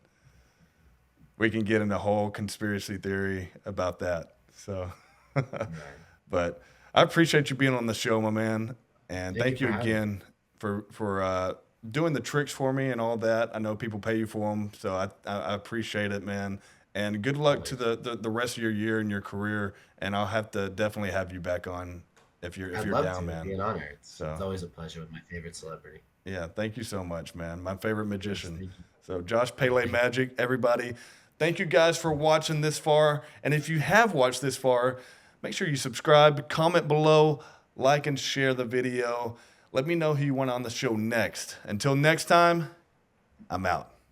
we can get into a whole conspiracy theory about that. So, Right. but I appreciate you being on the show, my man, and thank you you for having again for doing the tricks for me and all that. I know people pay you for them, so I appreciate it, man. And good luck to the rest of your year and your career. And I'll have to definitely have you back on if you're I'd love down, to. It'd man. be an honor. It's So always a pleasure with my favorite celebrity. yeah, thank you so much, man. My favorite magician. Thank you. So Josh Pele Magic, everybody. Thank you guys for watching this far. And if you have watched this far, make sure you subscribe, comment below, like and share the video. Let me know who you want on the show next. Until next time, I'm out.